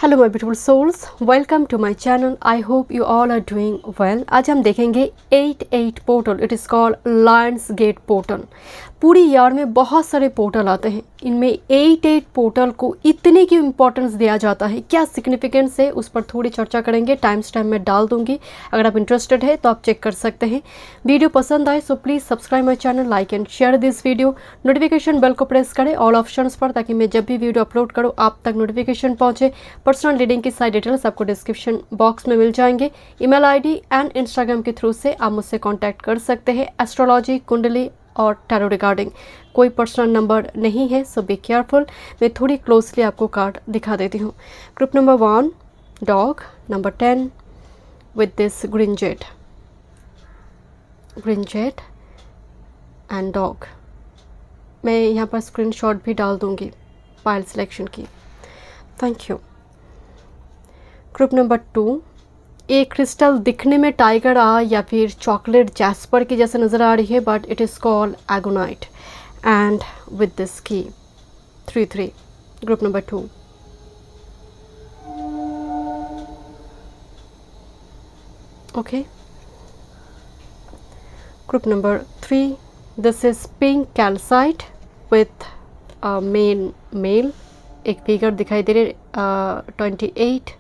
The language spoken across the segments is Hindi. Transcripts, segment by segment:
Hello my beautiful souls, welcome to my channel. I hope you all are doing well. आज हम देखेंगे 8 portal. It is called lions gate portal. पूरी ईयर में बहुत सारे पोर्टल आते हैं, इनमें 8 पोर्टल को इतने की इम्पोर्टेंस दिया जाता है। क्या सिग्निफिकेंस है उस पर थोड़ी चर्चा करेंगे। टाइम स्टैम्प में डाल दूंगी, अगर आप इंटरेस्टेड है तो आप चेक कर सकते हैं। वीडियो पसंद आए so please subscribe my channel, like and share this video. Notification bell को प्रेस करें ऑल ऑप्शंस पर, ताकि मैं जब भी वीडियो अपलोड करूँ आप तक नोटिफिकेशन पहुँचे। पर्सनल रीडिंग की सारी डिटेल्स आपको डिस्क्रिप्शन बॉक्स में मिल जाएंगे। ईमेल आईडी एंड इंस्टाग्राम के थ्रू से आप मुझसे कांटेक्ट कर सकते हैं। एस्ट्रोलॉजी, कुंडली और टैरो रिगार्डिंग कोई पर्सनल नंबर नहीं है, सो बी केयरफुल। मैं थोड़ी क्लोजली आपको कार्ड दिखा देती हूँ। Group number 1 dog, number 10 with this green jet and dog. मैं यहाँ पर स्क्रीनशॉट भी डाल दूँगी फाइल सिलेक्शन की। Thank you. ग्रुप नंबर 2, एक क्रिस्टल दिखने में टाइगर आ या फिर चॉकलेट जैस्पर की जैसे नज़र आ रही है, but it is called aragonite and with this की 3 group number 2। Okay, group number 3, this is pink calcite with mail. एक फिगर दिखाई दे रही 28।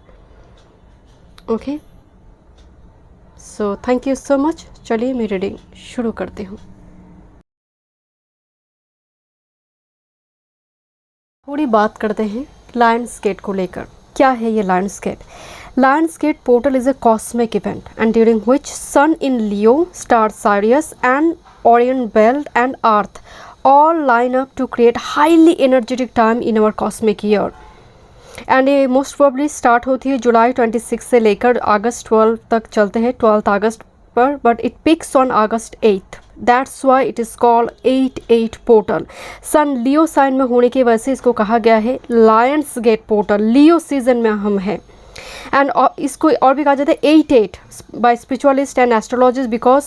Okay, so thank you so much. चलिए मैं रीडिंग शुरू करती हूँ। थोड़ी बात करते हैं लायंस गेट को लेकर। क्या है ये Lions Gate? Lions gate portal is a cosmic event and during which sun in Leo, star Sirius and Orion belt and earth all line up to create highly energetic time in our cosmic year। And ये मोस्ट प्रोबेबली स्टार्ट होती है जुलाई 26 से लेकर अगस्त 12 तक चलते हैं, 12 अगस्त पर, but it picks on August 8। That's why it is called 8 portal. Sun Leo sign में होने की वजह से इसको कहा गया है lions gate portal. Leo season में हम हैं एंड इसको और भी कहा जाता है 8 by spiritualist and astrologist, because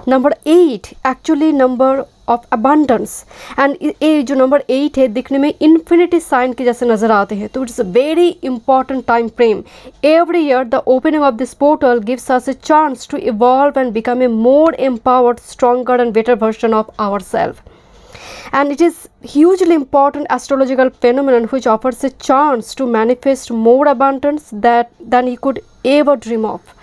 number 8 actually number of abundance. And ये जो नंबर 8 है दिखने में इन्फिनिटी साइन के जैसे नजर आते हैं, तो it's a very important time frame. Every year the opening of this portal gives us a chance to evolve and become a more empowered, stronger and better version of our self. And it is hugely important astrological phenomenon which offers a chance to manifest more abundance than you could ever dream of।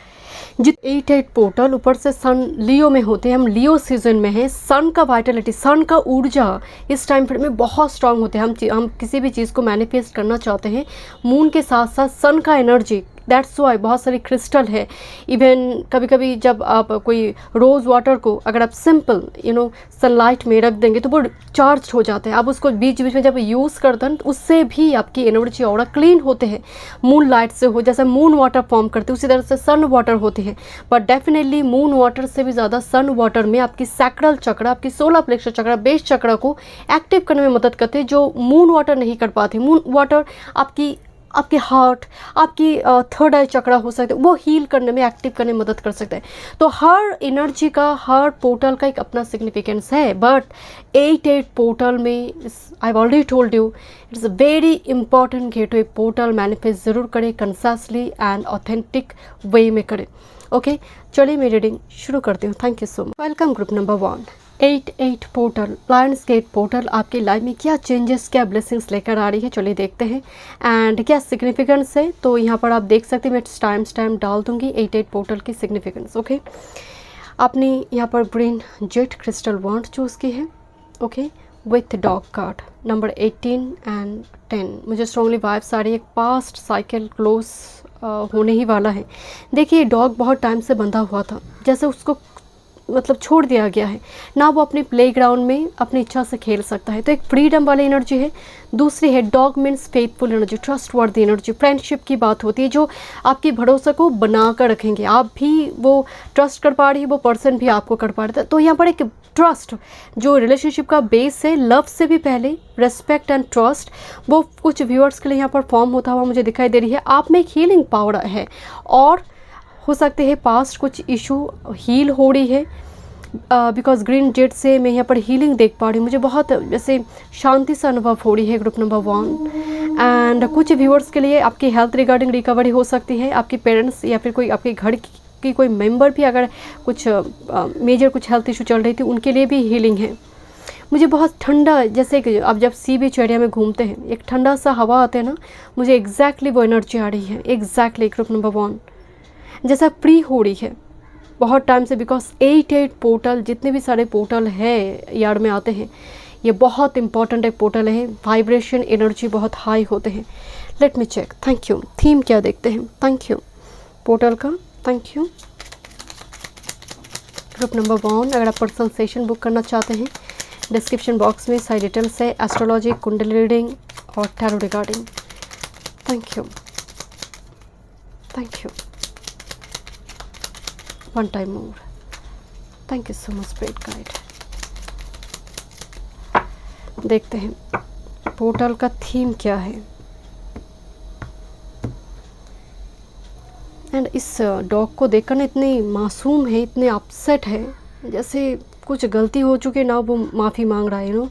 जित 8 पोर्टल ऊपर से सन लियो में होते हैं, हम लियो सीजन में हैं। सन का वाइटलिटी, सन का ऊर्जा इस टाइम फ्रेम में बहुत स्ट्रांग होते हैं। हम किसी भी चीज़ को मैनिफेस्ट करना चाहते हैं, मून के साथ साथ सन का एनर्जी। दैट्स वाई बहुत सारे क्रिस्टल है। इवन कभी कभी जब आप कोई रोज़ वाटर को अगर आप सिंपल सनलाइट में रख देंगे तो वो चार्ज हो जाते हैं। आप उसको बीच बीच में जब यूज़ करते हैं तो उससे भी आपकी एनर्जी और क्लीन होते हैं। मून लाइट से हो, जैसे मून वाटर फॉर्म करते हैं उसी तरह से सन वाटर होते हैं, बट डेफिनेटली मून वाटर से भी ज़्यादा सन वाटर में आपकी सैक्रल चक्र, आपकी सोलर प्लेक्सस चक्र, बेस चक्र को एक्टिव करने में मदद करते हैं, जो मून वाटर नहीं कर पाते। मून वाटर आपके हार्ट, आपकी थर्ड आई चक्रा हो सकता है, वो हील करने में, एक्टिव करने में मदद कर सकते हैं। तो हर एनर्जी का, हर पोर्टल का एक अपना सिग्निफिकेंस है, बट 8 पोर्टल में I have already told you it's a very important gateway portal. Manifest ज़रूर करें, कंसियसली एंड ऑथेंटिक वे में करें। ओके, चलिए मैं रीडिंग शुरू करती हूँ। Thank you so much. Welcome group number 1, 8 portal, lions gate portal आपकी लाइफ में क्या चेंजेस, क्या ब्लेसिंग्स लेकर आ रही है, चलिए देखते हैं। एंड क्या सिग्निफिकेंस है, तो यहाँ पर आप देख सकते हैं, मैं टाइम डाल दूँगी 8 पोर्टल की सिग्निफिकेंस। ओके, आपने यहाँ पर ग्रीन जेट क्रिस्टल वॉन्ड चूज़ की है। Okay, with dog card number 18 and 10। मुझे स्ट्रॉन्गली वाइब्स आ रही है, एक पास्ट साइकिल क्लोज होने ही वाला है। देखिए, डॉग बहुत टाइम से बंधा हुआ था, जैसे उसको मतलब छोड़ दिया गया है ना, वो अपने प्लेग्राउंड में अपनी इच्छा से खेल सकता है, तो एक फ्रीडम वाली एनर्जी है। दूसरी है dog means faithful energy, trust वर्दी एनर्जी, फ्रेंडशिप की बात होती है, जो आपकी भरोसा को बना कर रखेंगे। आप भी वो ट्रस्ट कर पा रही है, वो पर्सन भी आपको कर पा रहा था। तो यहाँ पर एक ट्रस्ट जो रिलेशनशिप का बेस है, लव से भी पहले रेस्पेक्ट एंड ट्रस्ट, वो कुछ व्यूअर्स के लिए यहाँ पर फॉर्म होता हुआ मुझे दिखाई दे रही है। आप में एक हीलिंग पावर है और हो सकते हैं पास्ट कुछ इशू हील हो रही है, बिकॉज ग्रीन जेट से मैं यहाँ पर हीलिंग देख पा रही हूँ। मुझे बहुत जैसे शांति सा अनुभव हो रही है ग्रुप नंबर 1 एंड कुछ व्यूअर्स के लिए आपकी हेल्थ रिगार्डिंग रिकवरी हो सकती है, आपके पेरेंट्स या फिर कोई आपके घर की कोई मेंबर भी अगर कुछ मेजर कुछ हेल्थ इशू चल रही थी उनके लिए भी हीलिंग है। मुझे बहुत ठंडा, जैसे कि आप जब सी बीच एरिया में घूमते हैं एक ठंडा सा हवा आता है ना, मुझे एग्जैक्टली वो एनर्जी आ रही है, एग्जैक्टली ग्रुप नंबर 1 जैसा प्री हो रही है बहुत टाइम से। बिकॉज 8 पोर्टल, जितने भी सारे पोर्टल है यार्ड में आते हैं, ये बहुत इंपॉर्टेंट एक पोर्टल है, वाइब्रेशन एनर्जी बहुत हाई होते हैं। Let me check. Thank you. Theme क्या देखते हैं? थैंक यू पोर्टल का, थैंक यू। ग्रुप नंबर 1 अगर आप पर्सनल सेशन बुक करना चाहते हैं, डिस्क्रिप्शन बॉक्स में सारी डिटेल्स है, एस्ट्रोलॉजी, कुंडली रीडिंग और tarot regarding. Thank you, thank you. One time more. Thank you so much spirit guide. देखते हैं पोर्टल का थीम क्या है। एंड इस डॉग को देखकर ना इतने मासूम है, इतने अपसेट है, जैसे कुछ गलती हो चुकी है ना, वो माफ़ी मांग रहा है। नो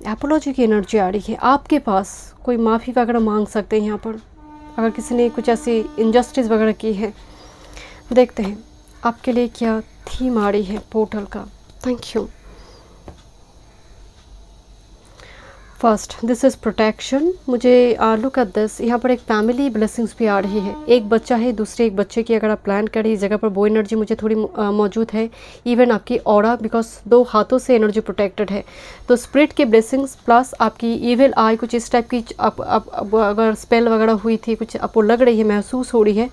एपोलॉजी की एनर्जी आ रही है, आपके पास कोई माफ़ी वगैरह मांग सकते हैं यहाँ पर अगर किसी ने कुछ ऐसी इनजस्टिस वगैरह की है। देखते हैं आपके लिए क्या थीम आ रही है पोर्टल का। Thank you. First, this is protection. मुझे लुक एट दिस, यहाँ पर एक फैमिली ब्लेसिंग्स भी आ रही है। एक बच्चा है, दूसरे एक बच्चे की अगर आप प्लान करें इस जगह पर, वो एनर्जी मुझे थोड़ी मौजूद है। इवन आपकी ऑरा, बिकॉज 2 हाथों से एनर्जी प्रोटेक्टेड है, तो स्पिरिट के ब्लेसिंग्स प्लस आपकी इविल आई कुछ इस टाइप की अगर स्पेल वगैरह हुई थी, कुछ आपको लग रही है, महसूस हो रही है,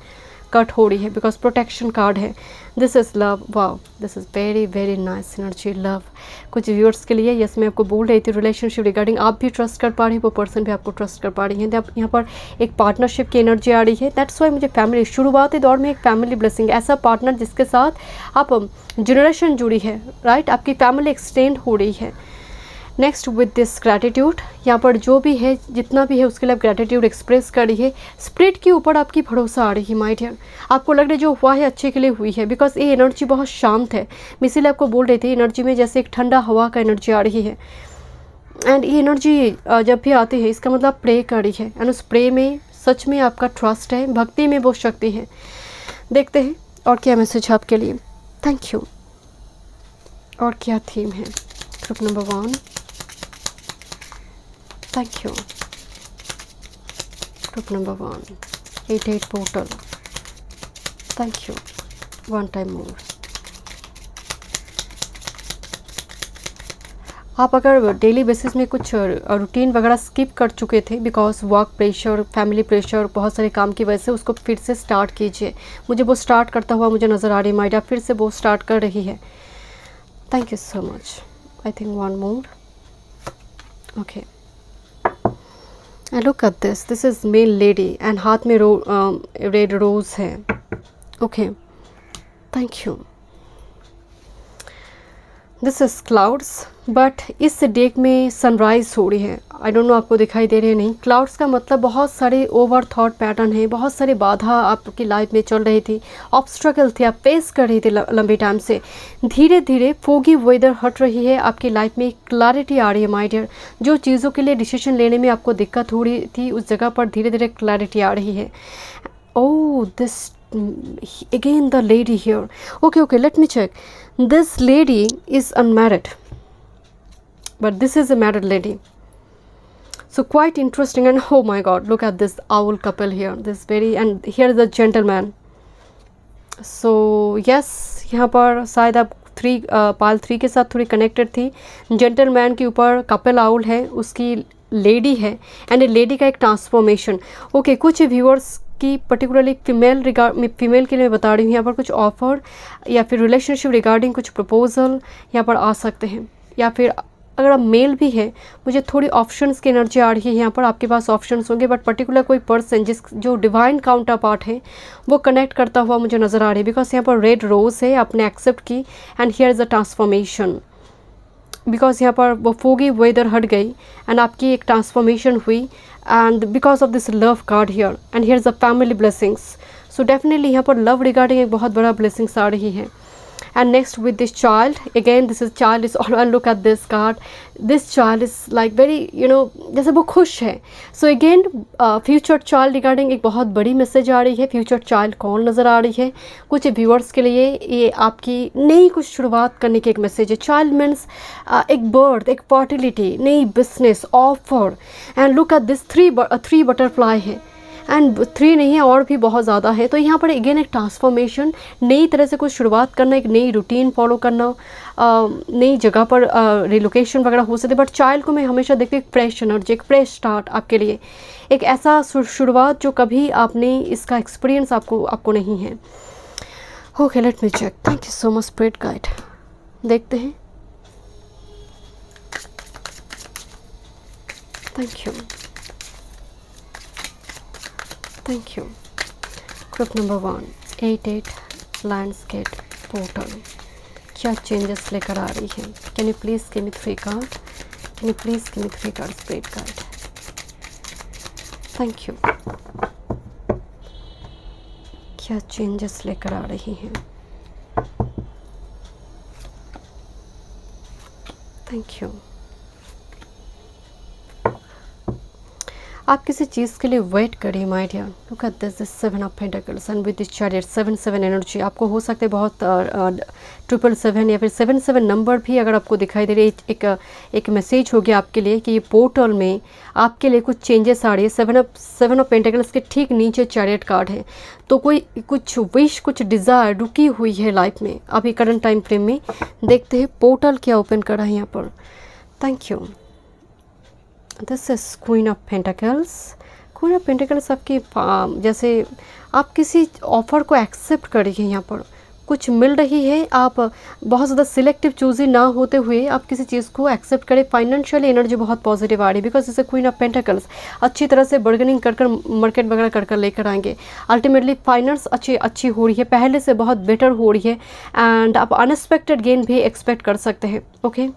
कट हो रही है, बिकॉज प्रोटेक्शन कार्ड है। This is love. Wow, this is very very nice energy, love. कुछ व्यूअर्स के लिए, यस मैं आपको बोल रही थी रिलेशनशिप रिगार्डिंग, आप भी ट्रस्ट कर पा रही हैं, वो पर्सन भी आपको ट्रस्ट कर पा रही हैं। यहाँ पर एक पार्टनरशिप की एनर्जी आ रही है। दैट्स वाई मुझे फैमिली, शुरुआती दौर में एक फैमिली ब्लेसिंग, ऐसा पार्टनर जिसके साथ आप जनरेशन जुड़ी है, राइट, आपकी फैमिली एक्सटेंड हो रही है। नेक्स्ट विद दिस ग्रैटिट्यूड, यहाँ पर जो भी है, जितना भी है, उसके लिए आप ग्रैटिट्यूड एक्सप्रेस कर रही है। स्पिरिट के ऊपर आपकी भरोसा आ रही है माय डियर, आपको लग रहा है जो हुआ है अच्छे के लिए हुई है, बिकॉज ये एनर्जी बहुत शांत है। मैं इसीलिए आपको बोल रही थी एनर्जी में जैसे एक ठंडा हवा का एनर्जी आ रही है। एंड ये एनर्जी जब भी आती है इसका मतलब प्रे कर रही है, एंड उस प्रे में सच में आपका ट्रस्ट है, भक्ति में वो शक्ति है। देखते हैं और क्या मैसेज है आपके लिए। Thank you. और क्या थीम है group number 1। Thank you. Group number 1, 8 portal. Thank you. One time more. आप अगर डेली बेसिस में कुछ रूटीन वगैरह स्किप कर चुके थे because work pressure, family pressure, बहुत सारे काम की वजह से, उसको फिर से स्टार्ट कीजिए। मुझे वो स्टार्ट करता हुआ मुझे नज़र आ रही है, माइडा फिर से वो स्टार्ट कर रही है। Thank you so much. I think one more. Okay, look at this, this is male lady and हाथ में रेड रोज़ है। Okay, thank you. This is clouds, but इस डेक में सनराइज़ हो रही है। आई डोंट नो आपको दिखाई दे रहे हैं नहीं। क्लाउड्स का मतलब बहुत सारे ओवर थॉट पैटर्न है, बहुत सारे बाधा आपकी लाइफ में चल रही थी, ऑब्स्ट्रकल थे, आप फेस कर रही थी लंबे टाइम से। धीरे धीरे फोगी वेदर हट रही है, आपकी लाइफ में क्लैरिटी आ रही है माय डियर। जो चीज़ों के लिए डिसीजन लेने में आपको दिक्कत हो रही थी, उस जगह पर धीरे धीरे क्लैरिटी आ रही है। ओह, this again the lady here. Okay, let me check. This lady is unmarried, but this is a married lady, so quite interesting. And oh my god, look at this owl couple here, this very, and here is a gentleman. So yes, यहाँ पर शायद आप पाल 3 के साथ थोड़ी कनेक्टेड थी। जेंटलमैन के ऊपर कपल आउल है, उसकी लेडी है, एंड लेडी का एक ट्रांसफॉर्मेशन। ओके, कुछ व्यूअर्स की पर्टिकुलरली फीमेल के लिए मैं बता रही हूँ, यहाँ पर कुछ ऑफर या फिर रिलेशनशिप रिगार्डिंग कुछ प्रपोजल यहाँ पर आ सकते हैं। या फिर अगर आप मेल भी है, मुझे थोड़ी ऑप्शंस की एनर्जी आ रही है, यहाँ पर आपके पास ऑप्शंस होंगे, बट पर्टिकुलर कोई पर्सन जो डिवाइन काउंटर पार्ट है वो कनेक्ट करता हुआ मुझे नज़र आ रही है। बिकॉज यहाँ पर रेड रोज़ है, आपने एक्सेप्ट की, and here is a transformation. Because यहाँ पर वो फोगी वेदर हट गई एंड आपकी एक ट्रांसफॉर्मेशन हुई, and because of this love card here, and here is a family blessings. So definitely यहाँ पर लव रिगार्डिंग एक बहुत बड़ा ब्लेसिंग्स आ रही है। And next with this child, again this is child is all, and look at this card, this child is like very जैसे वो खुश है. So again future child regarding एक बहुत बड़ी मैसेज आ रही है. फ्यूचर चाइल्ड कौन नज़र आ रही है कुछ व्यूअर्स के लिए, ये आपकी नई कुछ शुरुआत करने की एक मैसेज है. चाइल्ड मीन्स एक बर्थ, एक फर्टिलिटी, नई business offer. And look at this three butterfly है, एंड 3 नहीं है और भी बहुत ज़्यादा है. तो यहाँ पर अगेन एक ट्रांसफॉर्मेशन, नई तरह से कुछ शुरुआत करना, एक नई रूटीन फॉलो करना, नई जगह पर रिलोकेशन वगैरह हो सकते. बट चाइल्ड को मैं हमेशा देखती हूँ एक फ्रेश एनर्जी, एक फ्रेश स्टार्ट आपके लिए, एक ऐसा शुरुआत जो कभी आपने इसका एक्सपीरियंस आपको नहीं है. Okay, let me check. Thank you so much spirit guide. देखते हैं. Thank you. Thank you. Group number 1, 88 Lionsgate Portal. क्या चेंजेस लेकर आ रही है? Can you please give me 3 cards? Can you please give me 3 cards, Spirit Guide? Thank you. क्या चेंजेस लेकर आ रही हैं? Thank you. आप किसी चीज़ के लिए वेट करिए my dear. Look at this 7 of pentacles and with this chariot 7 energy. आपको हो सकता है बहुत 777 या फिर 77 नंबर भी अगर आपको दिखाई दे रही है, एक मैसेज हो गया आपके लिए कि ये पोर्टल में आपके लिए कुछ चेंजेस आ रही है. 7 ऑफ पेंटिकल्स के ठीक नीचे चैरियट कार्ड है. तो कोई कुछ विश, कुछ डिज़ायर रुकी हुई है लाइफ में अभी करंट टाइम फ्रेम में. देखते हैं पोर्टल क्या ओपन कर रहा है यहाँ पर. Thank you. This is queen of pentacles. Queen of pentacles आपकी जैसे आप किसी ऑफ़र को एक्सेप्ट करिए. यहाँ पर कुछ मिल रही है, आप बहुत ज़्यादा सिलेक्टिव चूज़ी ना होते हुए आप किसी चीज़ को एक्सेप्ट करें. फाइनेंशियल एनर्जी बहुत पॉजिटिव आ रही है बिकॉज इसे क्वीन ऑफ पेंटिकल्स अच्छी तरह से बार्गेनिंग कर मार्केट वगैरह कर लेकर आएंगे. अल्टीमेटली फाइनेंस अच्छी हो रही है, पहले से बहुत बेटर हो रही है. एंड आप अनएक्सपेक्टेड गेन भी एक्सपेक्ट कर सकते हैं. Okay,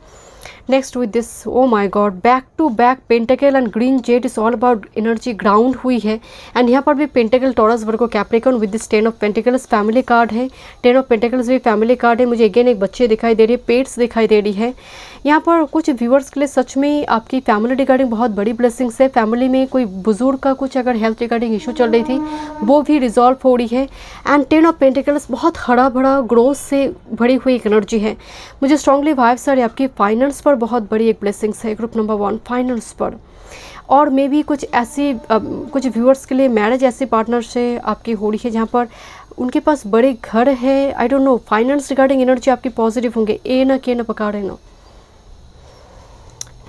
next with this, oh my god, back to back pentacle and green jade is all about energy ground हुई है. एंड यहाँ पर भी pentacle, Taurus, Virgo, Capricorn with this 10 of pentacles family card है. 10 ऑफ पेंटिकल्स भी फैमिली कार्ड है. मुझे अगेन एक बच्चे दिखाई दे रही है, पेट्स दिखाई दे रही है. यहाँ पर कुछ व्यूअर्स के लिए सच में आपकी फैमिली रिगार्डिंग बहुत बड़ी ब्लेसिंग्स है. फैमिली में कोई बुजुर्ग का कुछ अगर हेल्थ रिगार्डिंग इशू चल रही थी वो भी रिजॉल्व हो रही है. एंड 10 ऑफ पेंटिकल्स बहुत हरा भरा ग्रोथ से भरी हुई एक एनर्जी है. मुझे स्ट्रांगली वाइब्स आ रही है आपकी फाइनेंस पर बहुत बड़ी एक ब्लेसिंग्स है. ग्रुप नंबर 1 फाइनेंस पर. और मे भी कुछ ऐसी कुछ व्यूअर्स के लिए मैरिज ऐसे पार्टनर से आपकी हो रही है जहाँ पर उनके पास बड़े घर है. आई don't no, finance regarding energy आपकी पॉजिटिव होंगे. ए ना के ना पकड़े ना.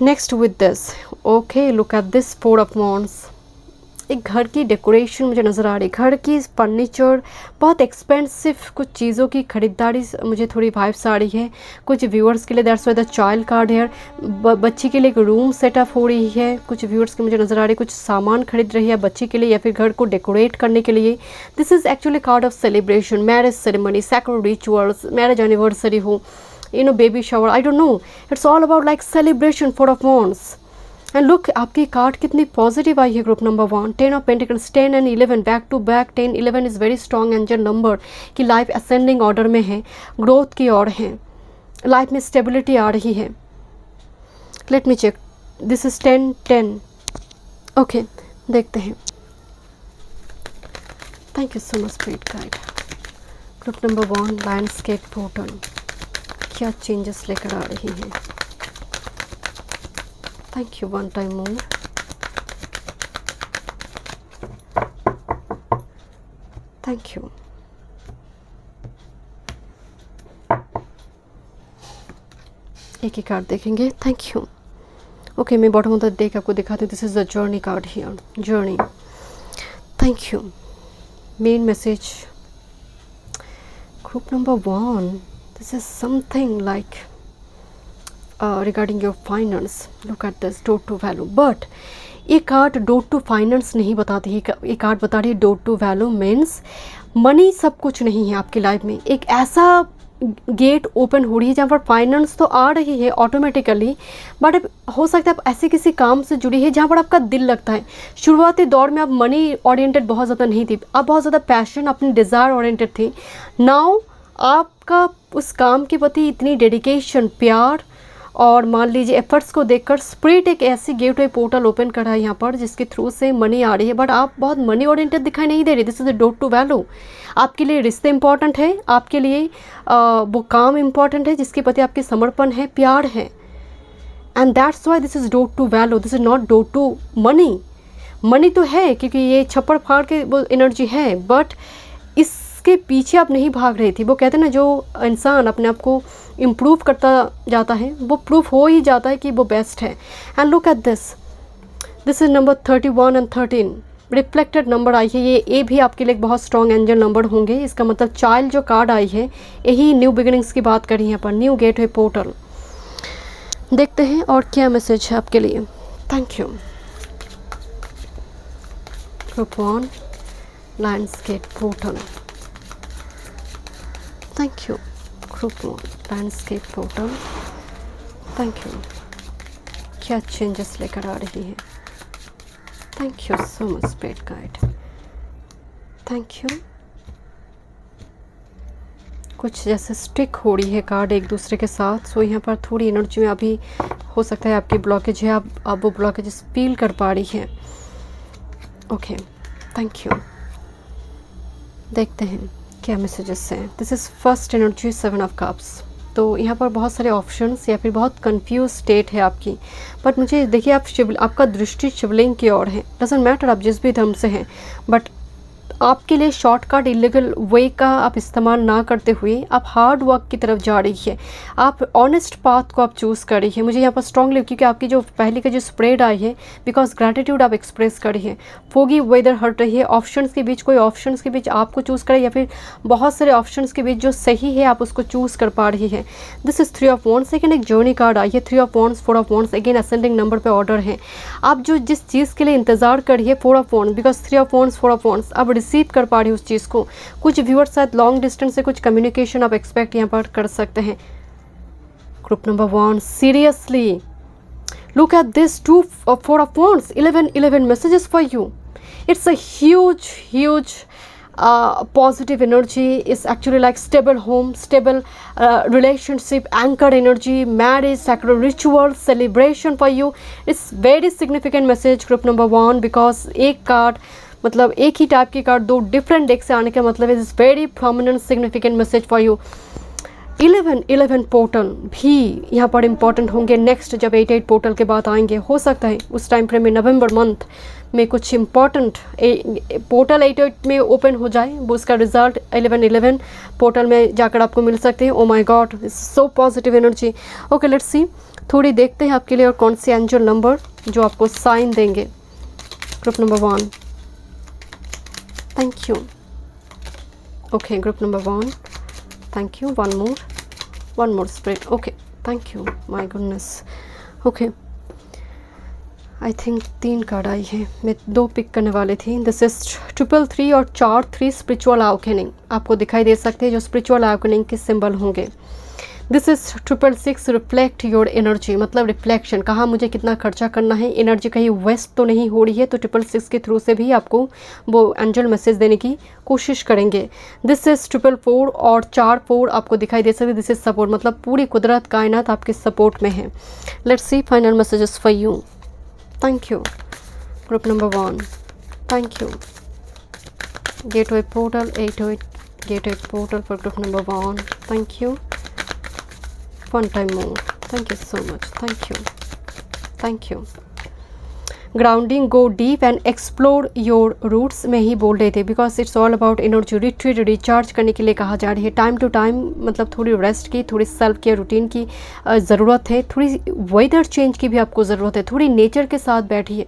Next with this, okay, look at this 4 of wands. एक घर की डेकोरेशन मुझे नज़र आ रही है. घर की फर्नीचर, बहुत एक्सपेंसिव कुछ चीज़ों की खरीदारी मुझे थोड़ी वाइब्स आ रही है. कुछ व्यूअर्स के लिए that's why the child card है. बच्ची के लिए एक रूम सेटअप हो रही है. कुछ व्यूअर्स के मुझे नज़र आ रही है कुछ सामान खरीद रही है बच्ची के लिए या फिर घर को डेकोरेट करने के लिए. This is actually card of celebration, marriage ceremony, sacred rituals, marriage anniversary हो, baby shower, I don't know. It's all about like celebration, 4 of wands. And look, आपकी कार्ड कितनी पॉजिटिव आई है. Group number 1 10 of pentacles, 10 and 11 back to back. 10 11 is very strong angel number कि लाइफ असेंडिंग ऑर्डर में है, ग्रोथ की ओर है, लाइफ में स्टेबिलिटी आ रही है. Let me check. This is 10 10. Okay, देखते हैं. Thank you so much spirit guide. Group number 1 lions gate portal क्या चेंजेस लेकर आ रही हैं. Thank you one time more. Thank you. एक ही कार्ड देखेंगे. Thank you. ओके, मैं बॉटम ऑफ द डेक आपको दिखाती हूँ. This is the journey card here. Journey. Thank you. Main message. Group number 1, this is something like regarding your finance. Look at this, door to value. But ये कार्ड डोर टू फाइनेंस नहीं बताती है. ये कार्ड बता रही है door to value means money सब कुछ नहीं है आपकी लाइफ में. एक ऐसा गेट ओपन हो रही है जहाँ पर फाइनेंस तो आ रही है ऑटोमेटिकली, बट हो सकता है आप ऐसे किसी काम से जुड़ी है जहाँ पर आपका दिल लगता है. शुरुआती दौर में आप मनी ओरिएंटेड बहुत ज़्यादा नहीं थी, आप बहुत ज़्यादा पैशन अपनी डिज़ायर ओरिएंटेड थी. नाउ आपका उस काम के प्रति इतनी डेडिकेशन, प्यार और मान लीजिए एफर्ट्स को देखकर स्पिरिट एक ऐसी गेटवे पोर्टल ओपन करा है यहाँ पर जिसके थ्रू से मनी आ रही है, बट आप बहुत मनी ओरिएंटेड दिखाई नहीं दे रही। This is the door to value. आपके लिए रिश्ते इंपॉर्टेंट है, आपके लिए वो काम इंपॉर्टेंट है जिसके प्रति आपके समर्पण है, प्यार है, and that's why this is door to value, this is not door to money. Money तो है क्योंकि ये छप्पड़ फाड़ के वो एनर्जी है, बट इसके पीछे आप नहीं भाग रही थी। वो कहते हैं ना, जो इंसान अपने आप को इम्प्रूव करता जाता है वो प्रूफ हो ही जाता है कि वो बेस्ट है। And look at this is number 31 and 13 reflected number आई है। ये ए भी आपके लिए एक बहुत स्ट्रॉन्ग एंजल नंबर होंगे। इसका मतलब चाइल्ड जो कार्ड आई है यही न्यू बिगिनिंग्स की बात करी यहाँ पर, न्यू गेटवे पोर्टल। देखते हैं और क्या मैसेज है आपके लिए। Thank you. Group 1 lions gate portal. Thank you. Group 1 lions gate portal. Thank you. क्या चेंजेस लेकर आ रही है। Thank you so much spirit guide. Thank you. कुछ जैसे स्टिक हो रही है कार्ड एक दूसरे के साथ, सो यहाँ पर थोड़ी एनर्जी में अभी हो सकता है आपकी ब्लॉकेज है, आप वो ब्लॉकेज फील कर पा रही है। Okay, thank you. देखते हैं क्या मैसेजेस हैं। This is first energy 7 of cups. तो यहाँ पर बहुत सारे ऑप्शंस या फिर बहुत कंफ्यूज स्टेट है आपकी, बट मुझे देखिए आपका दृष्टि शिवलिंग की ओर है। डजंट मैटर आप जिस भी धर्म से हैं, बट आपके लिए शॉर्टकट इलीगल वे का आप इस्तेमाल ना करते हुए आप हार्ड वर्क की तरफ जा रही है। आप ऑनेस्ट पाथ को आप चूज़ कर रही है। मुझे यहाँ पर स्ट्रांगली, क्योंकि आपकी जो पहले का जो स्प्रेड आई है, बिकॉज ग्रैटिट्यूड आप एक्सप्रेस कर रही है। फोगी वेदर हट रही है। ऑप्शंस के बीच, कोई ऑप्शंस के बीच आपको चूज़ करें या फिर बहुत सारे ऑप्शंस के बीच जो सही है आप उसको चूज़ कर पा रही है। This is 3 of wands. Second एक जर्नी कार्ड आई है, 3 of wands, 4 of wands. Again ascending number पे ऑर्डर है। आप जो जिस चीज़ के लिए इंतजार कर रही है, 4 of wands, because 3 of wands, 4 of wands, आप रिसीव कर पा रही है उस चीज़ को। कुछ व्यूअर्स शायद लॉन्ग डिस्टेंस से कुछ कम्युनिकेशन आप एक्सपेक्ट यहाँ पर कर सकते हैं। Group number 1, seriously look at this 2 4 of wands, 11 messages for you. It's a huge positive energy. Is actually like stable home, stable relationship, anchor energy, marriage, sacred ritual, celebration for you. It's very significant message group number 1, because एक कार्ड मतलब एक ही टाइप की कार्ड दो डिफरेंट डेक से आने का मतलब है is very prominent significant message for you. 11 portal भी यहाँ पर इम्पॉर्टेंट होंगे। नेक्स्ट जब 88 पोर्टल के बाद आएंगे, हो सकता है उस टाइम फ्रेम में नवंबर मंथ में कुछ इम्पॉर्टेंट पोर्टल 88 में ओपन हो जाए, वो उसका रिजल्ट 11 पोर्टल में जाकर आपको मिल सकते हैं। ओ my God, so positive energy. Okay, let's सी, थोड़ी देखते हैं आपके लिए और कौन से एंजल नंबर जो आपको साइन देंगे। Group number 1, thank you. Okay, group number 1, thank you. One more spirit. Okay, thank you. My goodness. Okay, I think 3 card आई है, मैं 2 पिक करने वाली थी। दिस इज 333 और 4-3 स्पिरिचुअल अवेकनिंग आपको दिखाई दे सकते हैं, जो स्पिरिचुअल अवेकनिंग के सिंबल होंगे। This is 666 reflect your energy, मतलब रिफ्लेक्शन, कहाँ मुझे कितना खर्चा करना है, एनर्जी कहीं वेस्ट तो नहीं हो रही है, तो 666 के थ्रू से भी आपको वो एंजल मैसेज देने की कोशिश करेंगे। दिस इज 444 और 4-4 आपको दिखाई दे सकते। दिस इज सपोर्ट, मतलब पूरी कुदरत कायनात आपके सपोर्ट में है। Let's see final messages for you. Thank you. Group number 1, thank you. Gateway portal 88 gateway portal for group number 1, thank you. One time more. Thank you so much. Thank you. Thank you. Grounding, go deep and explore your roots में ही बोल रहे थे, because it's all about energy retreat, recharge करने के लिए कहा जा रही है। टाइम टू टाइम मतलब थोड़ी रेस्ट की, थोड़ी सेल्फ केयर रूटीन की ज़रूरत है, थोड़ी वेदर चेंज की भी आपको ज़रूरत है, थोड़ी नेचर के साथ बैठिए,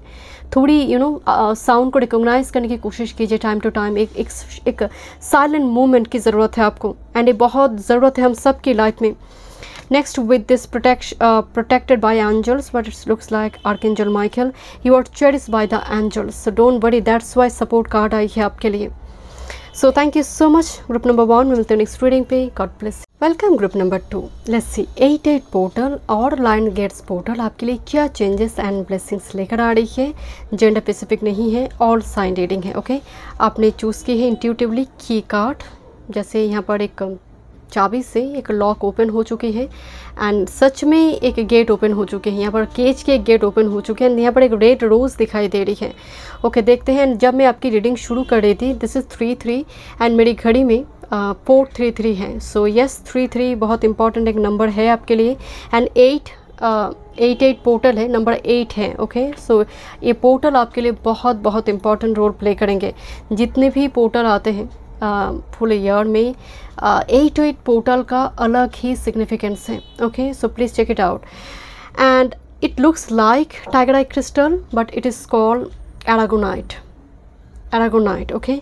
थोड़ी साउंड को रिकॉग्नाइज करने की कोशिश कीजिए टाइम टू टाइम। एक साइलेंट मूवमेंट की ज़रूरत है आपको, एंड ये बहुत ज़रूरत है हम सब की लाइफ में। Next, with this protected by angels, but it looks like Archangel Michael, you are cherished by the angels, so don't worry, that's why support card आई है आपके लिए। So thank you so much group number 1, मिलते हैं नेक्स्ट रीडिंग पे। God bless you. Welcome group number 2. Let's see 88 portal और लाइन गेट्स पोर्टल आपके लिए क्या चेंजेस एंड ब्लेसिंग्स लेकर आ रही है। जेंडर स्पेसिफिक नहीं है, ऑल साइन रीडिंग है। ओके, आपने चूज़ की है इंट्यूटिवली की कार्ड, जैसे यहाँ पर एक चाबी से एक लॉक ओपन हो चुकी है एंड सच में एक गेट ओपन हो चुके हैं। यहाँ पर केज के एक गेट ओपन हो चुके हैं। यहाँ पर एक रेड रोज़ दिखाई दे रही है। ओके, देखते हैं। जब मैं आपकी रीडिंग शुरू कर रही थी, दिस इज़ 33 एंड मेरी घड़ी में 433 है। सो यस, 33 बहुत इंपॉर्टेंट एक नंबर है आपके लिए। एंड 88 पोर्टल है, नंबर 8 है। ओके, सो ये पोर्टल आपके लिए बहुत बहुत इंपॉर्टेंट रोल प्ले करेंगे। जितने भी पोर्टल आते हैं फुल ईयर में, 88 पोर्टल का अलग ही सिग्निफिकेंस है। Okay, so please check it out. And it looks like tiger eye crystal but it is called aragonite. Okay,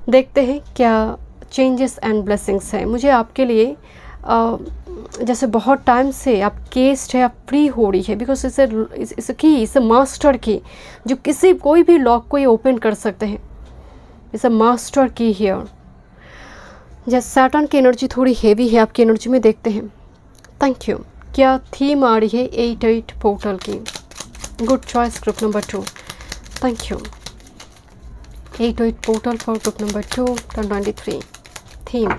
देखते हैं क्या चेंजेस एंड ब्लेसिंग्स है। मुझे आपके लिए जैसे बहुत टाइम से आप केस्ड है, आप फ्री हो रही है, बिकॉज इस की इस मास्टर की जो कोई भी लॉक को ये ओपन कर सकते हैं। इस मास्टर की हियर। जैसे सैटर्न की एनर्जी थोड़ी हेवी है आपकी एनर्जी में, देखते हैं। Thank you. क्या थीम आ रही है 88 पोर्टल की? Good choice group number 2। Thank you. 88 portal for group number 2 1023 theme.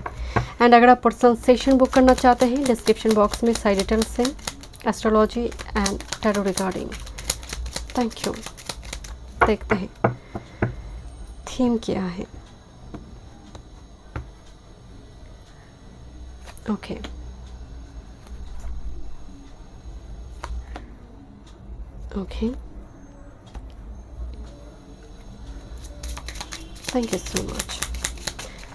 And अगर आप पर्सनल सेशन बुक करना चाहते हैं, डिस्क्रिप्शन बॉक्स में सारी डिटेल्स हैं, astrology and tarot regarding. Thank you. देखते हैं थीम क्या है। Okay, okay, thank you so much.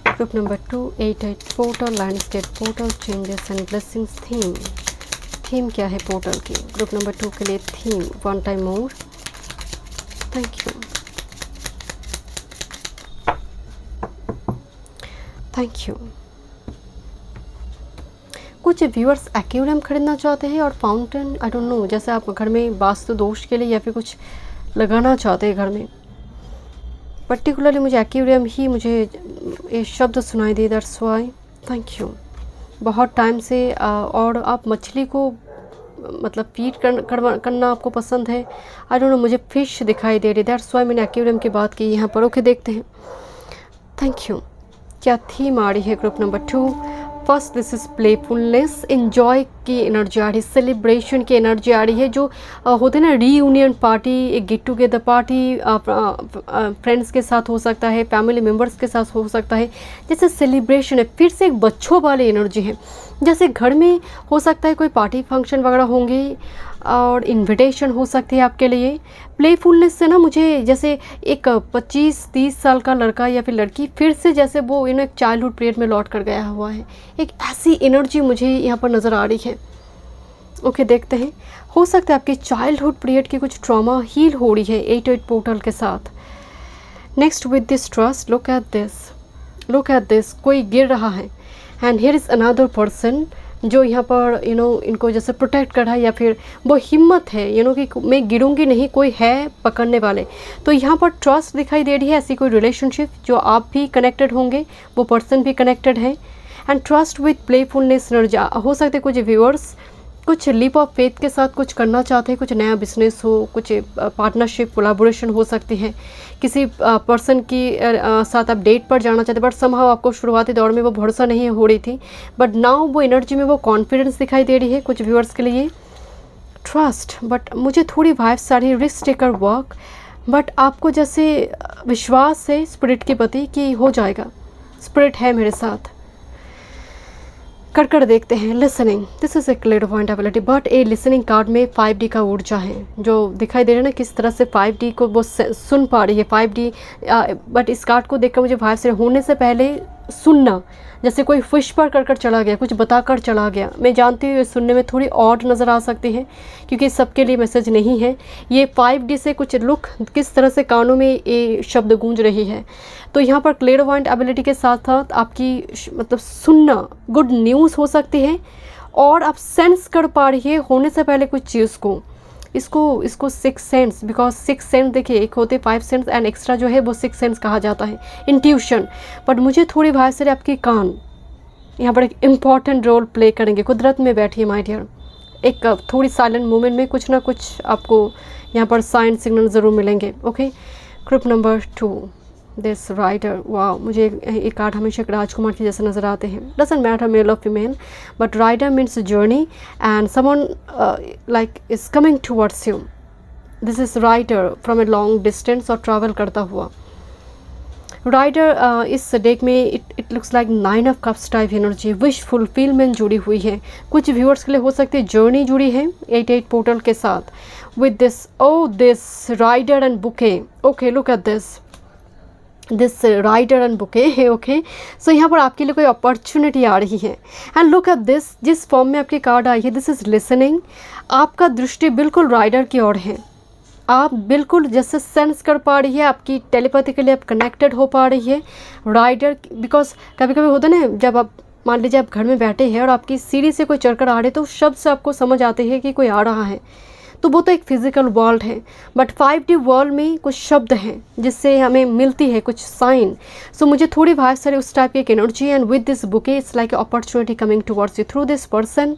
Group number 2 88 portal landscape portal changes and blessings theme. Theme क्या है पोर्टल की? ग्रुप नंबर 2 के लिए theme one time more. Thank you, thank you. कुछ व्यूअर्स एक्वेरियम खरीदना चाहते हैं और फाउंटेन, आई डोंट नो, जैसे आप घर में वास्तु दोष के लिए या फिर कुछ लगाना चाहते हैं घर में। पर्टिकुलरली मुझे एक्वेरियम ही मुझे ये शब्द सुनाई दिए, दैट्स व्हाई। Thank you. बहुत टाइम से और आप मछली को मतलब फीड करना आपको पसंद है। आई डोंट नो, मुझे फ़िश दिखाई दे रही, दैट्स व्हाई मैंने एक्वेरियम की बात की यहाँ पर। ओके, देखते हैं। Thank you. क्या थीम आ रही है group number 2? First, this is playfulness, enjoy की एनर्जी आ रही है, सेलिब्रेशन की एनर्जी आ रही है। जो होते हैं ना रीयूनियन पार्टी, एक गेट टुगेदर पार्टी, फ्रेंड्स के साथ हो सकता है, फैमिली मेम्बर्स के साथ हो सकता है। जैसे सेलिब्रेशन है, फिर से एक बच्चों वाली एनर्जी है। जैसे घर में हो सकता है कोई पार्टी फंक्शन वगैरह होंगे और इनविटेशन हो सकती है आपके लिए। प्लेफुलनेस से ना मुझे जैसे एक 25-30 साल का लड़का या फिर लड़की फिर से जैसे वो एक चाइल्डहुड पीरियड में लौट कर गया हुआ है, एक ऐसी एनर्जी मुझे यहाँ पर नज़र आ रही है। ओके, देखते हैं। हो सकता है आपके चाइल्डहुड पीरियड की कुछ ट्रॉमा हील हो रही है 88 पोर्टल के साथ। Next, with this trust, look at this, कोई गिर रहा है and here is another person जो यहाँ पर इनको जैसे प्रोटेक्ट कर रहा है, या फिर वो हिम्मत है कि मैं गिरूंगी नहीं, कोई है पकड़ने वाले। तो यहाँ पर ट्रस्ट दिखाई दे रही है, ऐसी कोई रिलेशनशिप जो आप भी कनेक्टेड होंगे, वो पर्सन भी कनेक्टेड है। And trust with playfulness energy. हो सकते हैं कुछ व्यूअर्स कुछ लीप ऑफ फेथ के साथ कुछ करना चाहते हैं, कुछ नया बिजनेस हो, कुछ पार्टनरशिप कोलैबोरेशन हो सकती है। किसी पर्सन की साथ आप डेट पर जाना चाहते, बट समहाउ आपको शुरुआती दौर में वो भरोसा नहीं हो रही थी, बट नाउ वो एनर्जी में वो कॉन्फिडेंस दिखाई दे रही है कुछ व्यूअर्स के लिए। ट्रस्ट, बट मुझे थोड़ी वाइब्स आ रही है रिस्क टेकर वर्क, बट आपको जैसे विश्वास है स्पिरिट के प्रति कि हो जाएगा, स्पिरिट है मेरे साथ। कर देखते हैं। Listening, this is a clairvoyant ability, but a listening card में 5D का ऊर्जा है जो दिखाई दे रहा है ना, किस तरह से 5D को वो सुन पा रही है 5D। बट इस कार्ड को देखकर मुझे वाइब्स होने से पहले सुनना, जैसे कोई विस्पर कर चला गया, कुछ बताकर चला गया। मैं जानती हूँ ये सुनने में थोड़ी ऑड नज़र आ सकती है क्योंकि सबके लिए मैसेज नहीं है। ये 5D से कुछ लुक किस तरह से कानों में ये शब्द गूंज रही है। तो यहाँ पर क्लेयरवॉयंट एबिलिटी के साथ साथ आपकी मतलब सुनना, गुड न्यूज़ हो सकती है और आप सेंस कर पा रही है होने से पहले कुछ चीज़ को। इसको 6 सेंस, बिकॉज 6 सेंस देखिए, एक होते 5 सेंस एंड एक्स्ट्रा जो है वो 6 सेंस कहा जाता है, इंट्यूशन। बट मुझे थोड़ी भाई से आपके कान यहाँ पर एक इम्पॉर्टेंट रोल प्ले करेंगे। कुदरत में बैठिए माय डियर, एक थोड़ी साइलेंट मोमेंट में कुछ ना कुछ आपको यहाँ पर साइन सिग्नल ज़रूर मिलेंगे। Okay, group number 2, this writer, वाह, मुझे एक कार्ड हमेशा एक राजकुमार के जैसे नज़र आते हैं. डजंट मैटर मेल और female, but rider means journey and someone like is coming towards you. This is rider from a long distance और ट्रैवल करता हुआ. राइडर इस डेक में it looks like 9 of cups type energy, wish fulfilment जुड़ी हुई है. कुछ व्यूअर्स के लिए हो सकती है जर्नी जुड़ी है 8 पोर्टल के साथ. With this, oh this rider and bouquet. Okay, look at this rider and bouquet. Okay, so यहाँ पर आपके लिए कोई अपॉर्चुनिटी आ रही है. एंड लुक एट दिस, जिस फॉर्म में आपकी कार्ड आई है, दिस इज़ लिसनिंग. आपका दृष्टि बिल्कुल राइडर की ओर है. आप बिल्कुल जैसे सेंस कर पा रही है, आपकी टेलीपैथी के लिए आप कनेक्टेड हो पा रही है राइडर. बिकॉज कभी कभी होता है ना, जब आप मान लीजिए आप घर में बैठे हैं और आपकी सीढ़ी से कोई चढ़कर आ रहे, तो शब्द से आपको समझ आते हैं कि कोई आ रहा है, तो वो तो एक फिजिकल वर्ल्ड है. बट 5D वर्ल्ड में कुछ शब्द हैं जिससे हमें मिलती है कुछ साइन. सो मुझे थोड़ी वाइब्स सारे उस टाइप की एक energy. And with this bouquet it's like opportunity coming towards you through this person.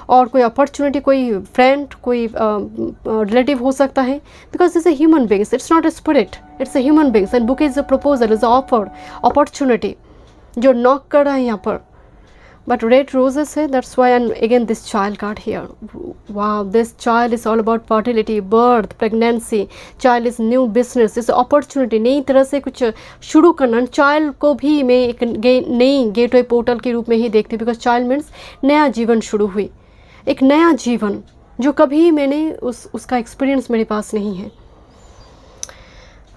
और कोई अपॉर्चुनिटी, कोई फ्रेंड, कोई रिलेटिव हो सकता है. Because it's a human beings, it's not a spirit, it's a human beings. And book is a proposal, is a offer, opportunity जो नॉक कर रहा है यहाँ पर. बट रेड रोजेस है, that's Y. And again this child card here. Wow, this child is all about fertility, birth, pregnancy. Child is new business, is opportunity, नई तरह से कुछ शुरू करना. चाइल्ड को भी मैं एक नई गेटवे पोर्टल के रूप में ही देखती हूँ. बिकॉज चाइल्ड मीन्स नया जीवन शुरू हुई, एक नया जीवन जो कभी मैंने उसका एक्सपीरियंस मेरे पास नहीं है.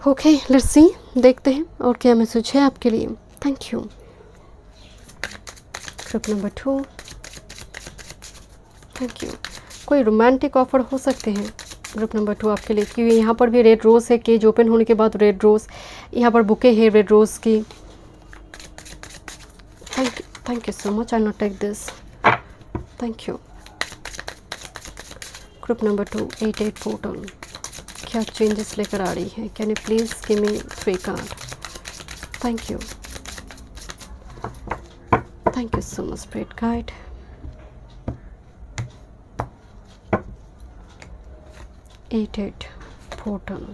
ओके, लेट्स सी, देखते हैं और क्या मैसेज है आपके लिए. Thank you. Group number 2, thank you. कोई रोमांटिक ऑफर हो सकते हैं ग्रुप नंबर 2 आपके लिए, क्योंकि यहाँ पर भी रेड रोज़ है. केज ओपन होने के बाद रेड रोज़, यहाँ पर बुके है रेड रोज़ की. Thank you so much. I not take this. Thank you. Group number 2, 8 portal क्या चेंजेस लेकर आ रही है. Can you please give me 3 card. Thank you. Thank you so much spirit guide. Eight portal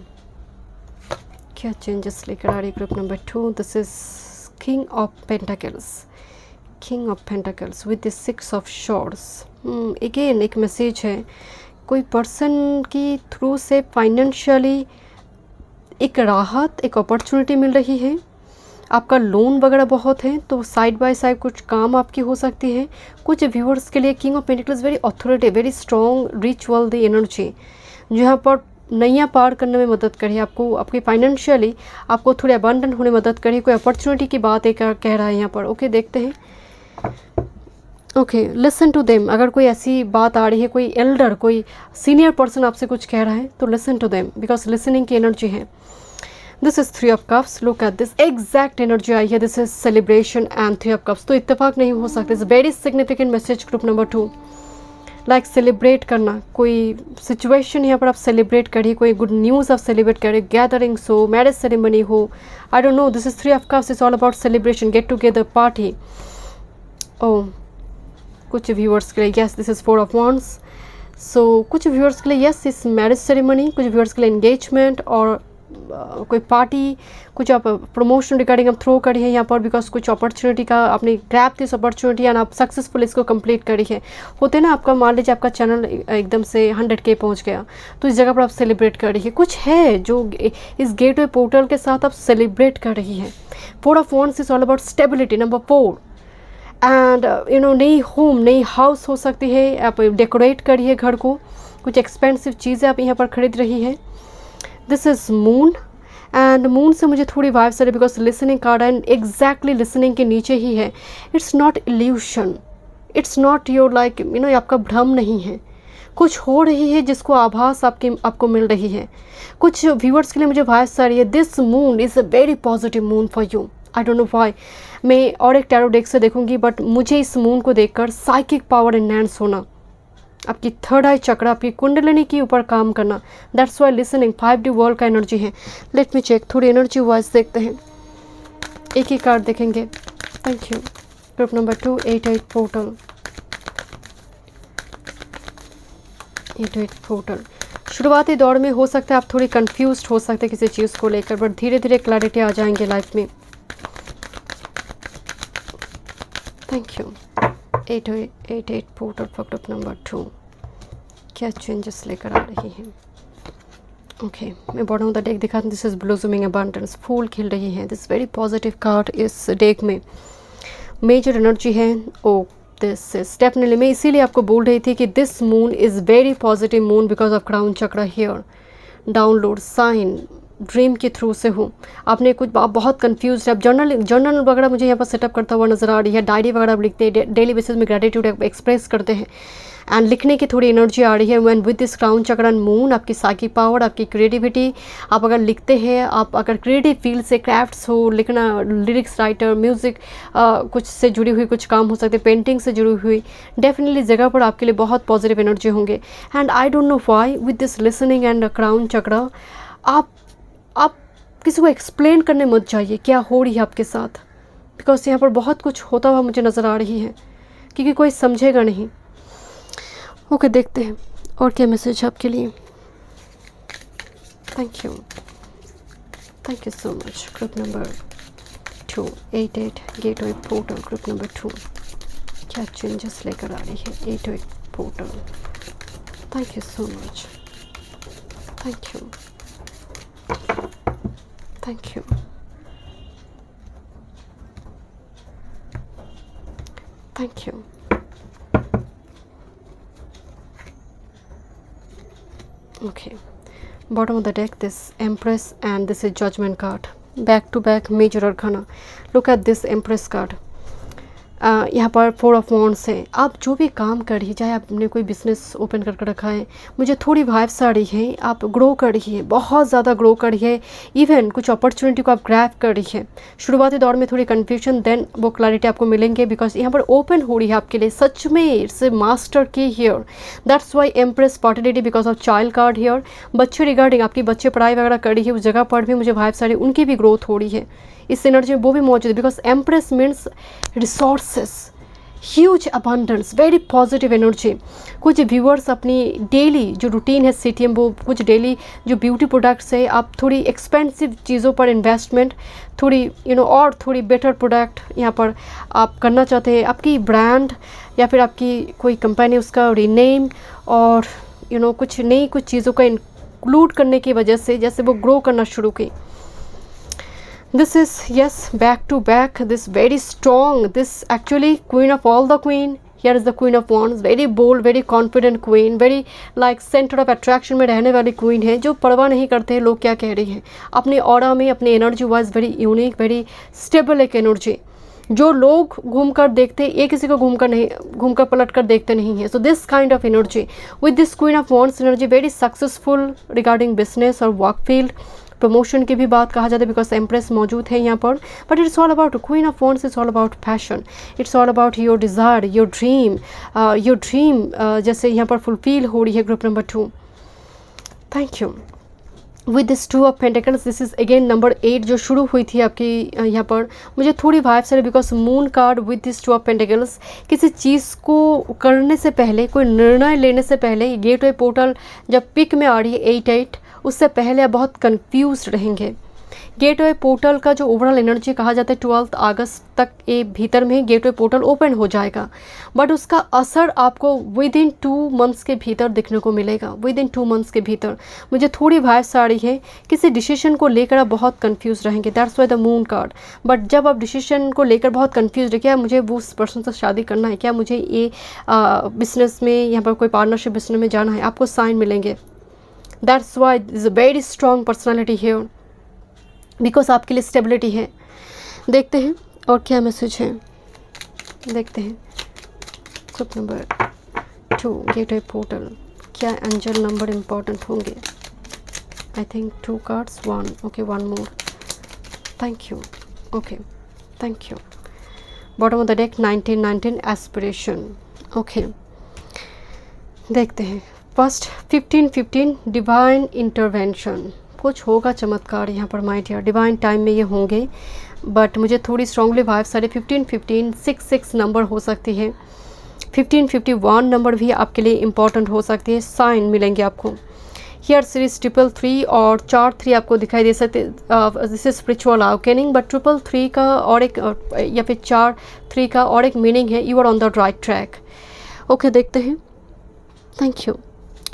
क्या चेंजेस लेकर आ रही है group number 2. This is king of pentacles, king of pentacles with the 6 of swords. Again एक मैसेज है, कोई पर्सन की थ्रू से फाइनेंशियली एक राहत, एक अपॉर्चुनिटी मिल रही है. आपका लोन वगैरह बहुत है, तो साइड बाय साइड कुछ काम आपकी हो सकती है. कुछ व्यूअर्स के लिए king of pentacles very authority, very strong ritual the energy, जो यहाँ पर नैया पार करने में मदद करे आपको. आपकी फाइनेंशियली आपको थोड़ी अबंडेंट होने में मदद करे. कोई अपॉर्चुनिटी की बात एक कह रहा है यहाँ पर. ओके, देखते हैं. Okay, listen to them. अगर कोई ऐसी बात आ रही है, कोई एल्डर, कोई सीनियर पर्सन आपसे कुछ कह रहा है, तो listen to them, because listening की एनर्जी है. This is 3 of cups. Look at this exact energy I है. This is celebration and 3 of cups. तो इत्तेफाक नहीं हो सकते. Is very significant message group number 2. Like celebrate करना, कोई सिचुएशन यहाँ पर आप सेलिब्रेट करिए, कोई गुड न्यूज़ आप सेलिब्रेट करिए, गैदरिंग्स हो, मैरिज सेरेमनी हो, I don't know. This is 3 of cups. Is all about celebration, get together, party. Oh, कुछ व्यूअर्स के लिए yes, this is 4 of wands. So कुछ व्यूअर्स के लिए यस इस मैरिज सेरेमनी, कुछ व्यूअर्स के लिए एंगेजमेंट और कोई पार्टी, कुछ आप प्रमोशन रिगार्डिंग आप थ्रो करिए यहाँ पर. बिकॉज कुछ अपॉर्चुनिटी का आपने ग्रैब दिस अपॉर्चुनिटी एंड आप सक्सेसफुल इसको कंप्लीट करिए. होते ना, आपका मान लीजिए आपका चैनल एकदम से 100K पहुँच गया, तो इस जगह पर आप सेलिब्रेट कर रही है. कुछ है जो इस गेटवे पोर्टल के साथ आप सेलिब्रेट कर रही है. 4 of wands is all about stability. Number 4 and you know, नई होम, नई हाउस हो सकती है. आप डेकोरेट करिए घर को, कुछ एक्सपेंसिव चीज़ें आप यहाँ पर खरीद रही है. This is moon. And moon से मुझे थोड़ी वाइब्स आ रही है, because listening card and exactly listening के नीचे ही है. It's not evolution, it's not your like you know, आपका भ्रम नहीं है. कुछ हो रही है जिसको आभास आपको मिल रही है. कुछ व्यूअर्स के लिए मुझे वाइब्स आ रही है. This moon is a very positive moon for you. I don't know why. मैं और एक टैरो डेक से देखूंगी, बट मुझे इस मून को देखकर साइकिक पावर एनहांस होना, आपकी थर्ड आई चक्र, आपकी कुंडलिनी के ऊपर काम करना. That's while listening 5D world का एनर्जी है. लेट मी चेक, थोड़ी एनर्जी वाइज देखते हैं. एक ही कार्ड देखेंगे. Thank you. Group number 2, 8 portal. 8 portal. शुरुआती दौर में हो सकता है आप थोड़ी कंफ्यूज्ड हो सकते हैं किसी चीज़ को लेकर, बट धीरे धीरे क्लैरिटी आ जाएंगे लाइफ में। Thank you. 8888 portal for group number 2, क्या चेंजेस लेकर आ रही हैं? ओके, मैं बॉटम ऑफ द डेक दिखाती हूँ। दिस इज ब्लूसमिंग अबंडेंस, फूल खिल रही है। दिस वेरी पॉजिटिव कार्ड इस डेक में, मेजर एनर्जी है। ओ दिस इज डेफिनेटली, मैं इसीलिए आपको बोल रही थी कि this moon is very positive moon because of crown chakra here. Download sign dream के थ्रू से हूँ। आपने कुछ आप बहुत कंफ्यूज है। अब जर्नल वगैरह मुझे यहाँ पर सेटअप करता हुआ नज़र आ रही है। डायरी वगैरह लिखते हैं, डेली बेसिस में ग्रेटिट्यूड एक्सप्रेस करते हैं एंड लिखने की थोड़ी एनर्जी आ रही है। व्हेन विद दिस क्राउन चक्र एंड मून, आपकी साइकिक पावर, आपकी क्रिएटिविटी, आप अगर लिखते हैं, आप अगर क्रिएटिव फील्ड से क्राफ्ट्स हो, लिखना, लिरिक्स राइटर, म्यूज़िक कुछ से जुड़ी हुई कुछ काम हो सकते हैं, पेंटिंग से जुड़ी हुई, डेफिनेटली जगह पर आपके लिए बहुत पॉजिटिव एनर्जी होंगे। And I don't know why with this listening and crown चक्र, आप किसी को एक्सप्लेन करने मत जाइए क्या हो रही है आपके साथ, बिकॉज यहाँ पर बहुत कुछ होता हुआ मुझे नज़र आ रही है, क्योंकि कोई समझेगा नहीं। ओके, देखते हैं और क्या मैसेज है आपके लिए। Thank you so much. Group number 2, 88 gateway portal group number 2, क्या चेंजेस लेकर आ रही है 88 portal? Thank you so much. Thank you. Thank you. Thank you. Okay. Bottom of the deck, this Empress and this is Judgment card. Back to back major arcana. Look at this Empress card. यहाँ पर 4 ऑफ वॉन्ड्स है। आप जो भी काम कर रही है, चाहे आपने कोई बिज़नेस ओपन करके रखा है, मुझे थोड़ी वाइब्स आ रही है आप ग्रो कर रही है, बहुत ज़्यादा ग्रो कर रही है। इवन कुछ अपॉर्चुनिटी को आप ग्रैब कर रही है। शुरुआती दौर में थोड़ी कन्फ्यूजन, देन वो क्लैरिटी आपको मिलेंगे बिकॉज यहाँ पर ओपन हो रही है आपके लिए सच में। It's a master key here, that's why empress पॉटिलिटी because of child card here. बच्चे रिगार्डिंग आपकी बच्चे पढ़ाई वगैरह कर रही है, उस जगह पर भी मुझे वाइब्स आ रही है, उनकी भी ग्रोथ हो रही है इस एनर्जी में, वो भी मौजूद है because empress means resources, huge abundance, very positive energy. कुछ व्यूअर्स अपनी डेली जो रूटीन है सीटीएम, वो कुछ डेली जो ब्यूटी प्रोडक्ट्स है, आप थोड़ी एक्सपेंसिव चीज़ों पर इन्वेस्टमेंट, थोड़ी और थोड़ी बेटर प्रोडक्ट यहाँ पर आप करना चाहते हैं। आपकी ब्रांड या फिर आपकी कोई कंपनी, उसका रीनेम और कुछ नई कुछ चीज़ों का इंक्लूड करने की वजह से जैसे वो ग्रो करना शुरू की। This is, yes, back to back, this very strong, this actually queen of all the queen. Here is the queen of wands, very bold, very confident queen, very like center of attraction में रहने वाली queen है, जो परवाह नहीं करते हैं लोग क्या कह रही हैं। अपने ऑरा में, अपने energy wise very unique, very stable एक एनर्जी, जो लोग घूमकर देखते, ये किसी को घूमकर पलट कर देखते नहीं है। So this kind of energy with this queen of wands energy, very successful regarding business और वर्क फील्ड, प्रमोशन की भी बात कहा जाता है बिकॉज एम्प्रेस मौजूद है यहाँ पर। But it's all about queen of wands, it's all about passion, it's all about your desire, your dream जैसे यहाँ पर फुलफिल हो रही है group number 2। Thank you. With this 2 of pentacles, this is again number 8 जो शुरू हुई थी आपकी यहाँ पर, मुझे थोड़ी वाइब्स आ रही because moon card with this 2 of pentacles. किसी चीज़ को करने से पहले, कोई निर्णय लेने से पहले, गेटवे पोर्टल जब पिक में आ रही है 88, उससे पहले आप बहुत कंफ्यूज रहेंगे। गेटवे पोर्टल का जो ओवरऑल एनर्जी कहा जाता है 12 अगस्त तक ये भीतर में गेटवे पोर्टल ओपन हो जाएगा, बट उसका असर आपको विद इन 2 मंथ्स के भीतर दिखने को मिलेगा। विद इन 2 मंथ्स के भीतर मुझे थोड़ी वाइब्स आ रही है, किसी डिसीजन को लेकर आप बहुत कंफ्यूज रहेंगे, that's why the moon card. But जब आप डिसीजन को लेकर बहुत कंफ्यूज रहे, क्या मुझे वो उस पर्सन से शादी करना है, क्या मुझे ये बिजनेस में यहाँ पर कोई पार्टनरशिप बिजनेस में जाना है, आपको साइन मिलेंगे। That's why is a very strong personality here because आपके लिए स्टेबिलिटी है। देखते हैं और क्या मैसेज है, देखते हैं। ग्रुप नंबर 2 गेटवे पोर्टल, क्या एंजल नंबर इम्पॉर्टेंट होंगे? I think 2 cards, 1, okay 1 more. Thank you. Okay, thank you. Bottom of the deck 1919 aspiration. Okay, देखते हैं। फर्स्ट 15-15 डिवाइन इंटरवेंशन, कुछ होगा चमत्कार यहाँ पर माय डियर, डिवाइन टाइम में ये होंगे। बट मुझे थोड़ी स्ट्रांगली वाइब सारे 15-15 6 नंबर हो सकती है, 15-51 नंबर भी आपके लिए इम्पॉर्टेंट हो सकती है, साइन मिलेंगे आपको। हियर सीरीज 333 और 4-3 आपको दिखाई दे सकते, this is spiritual awakening, but 333 का और एक या फिर 4-3 का और एक मीनिंग है, you are on the right track. Okay, देखते हैं। Thank you.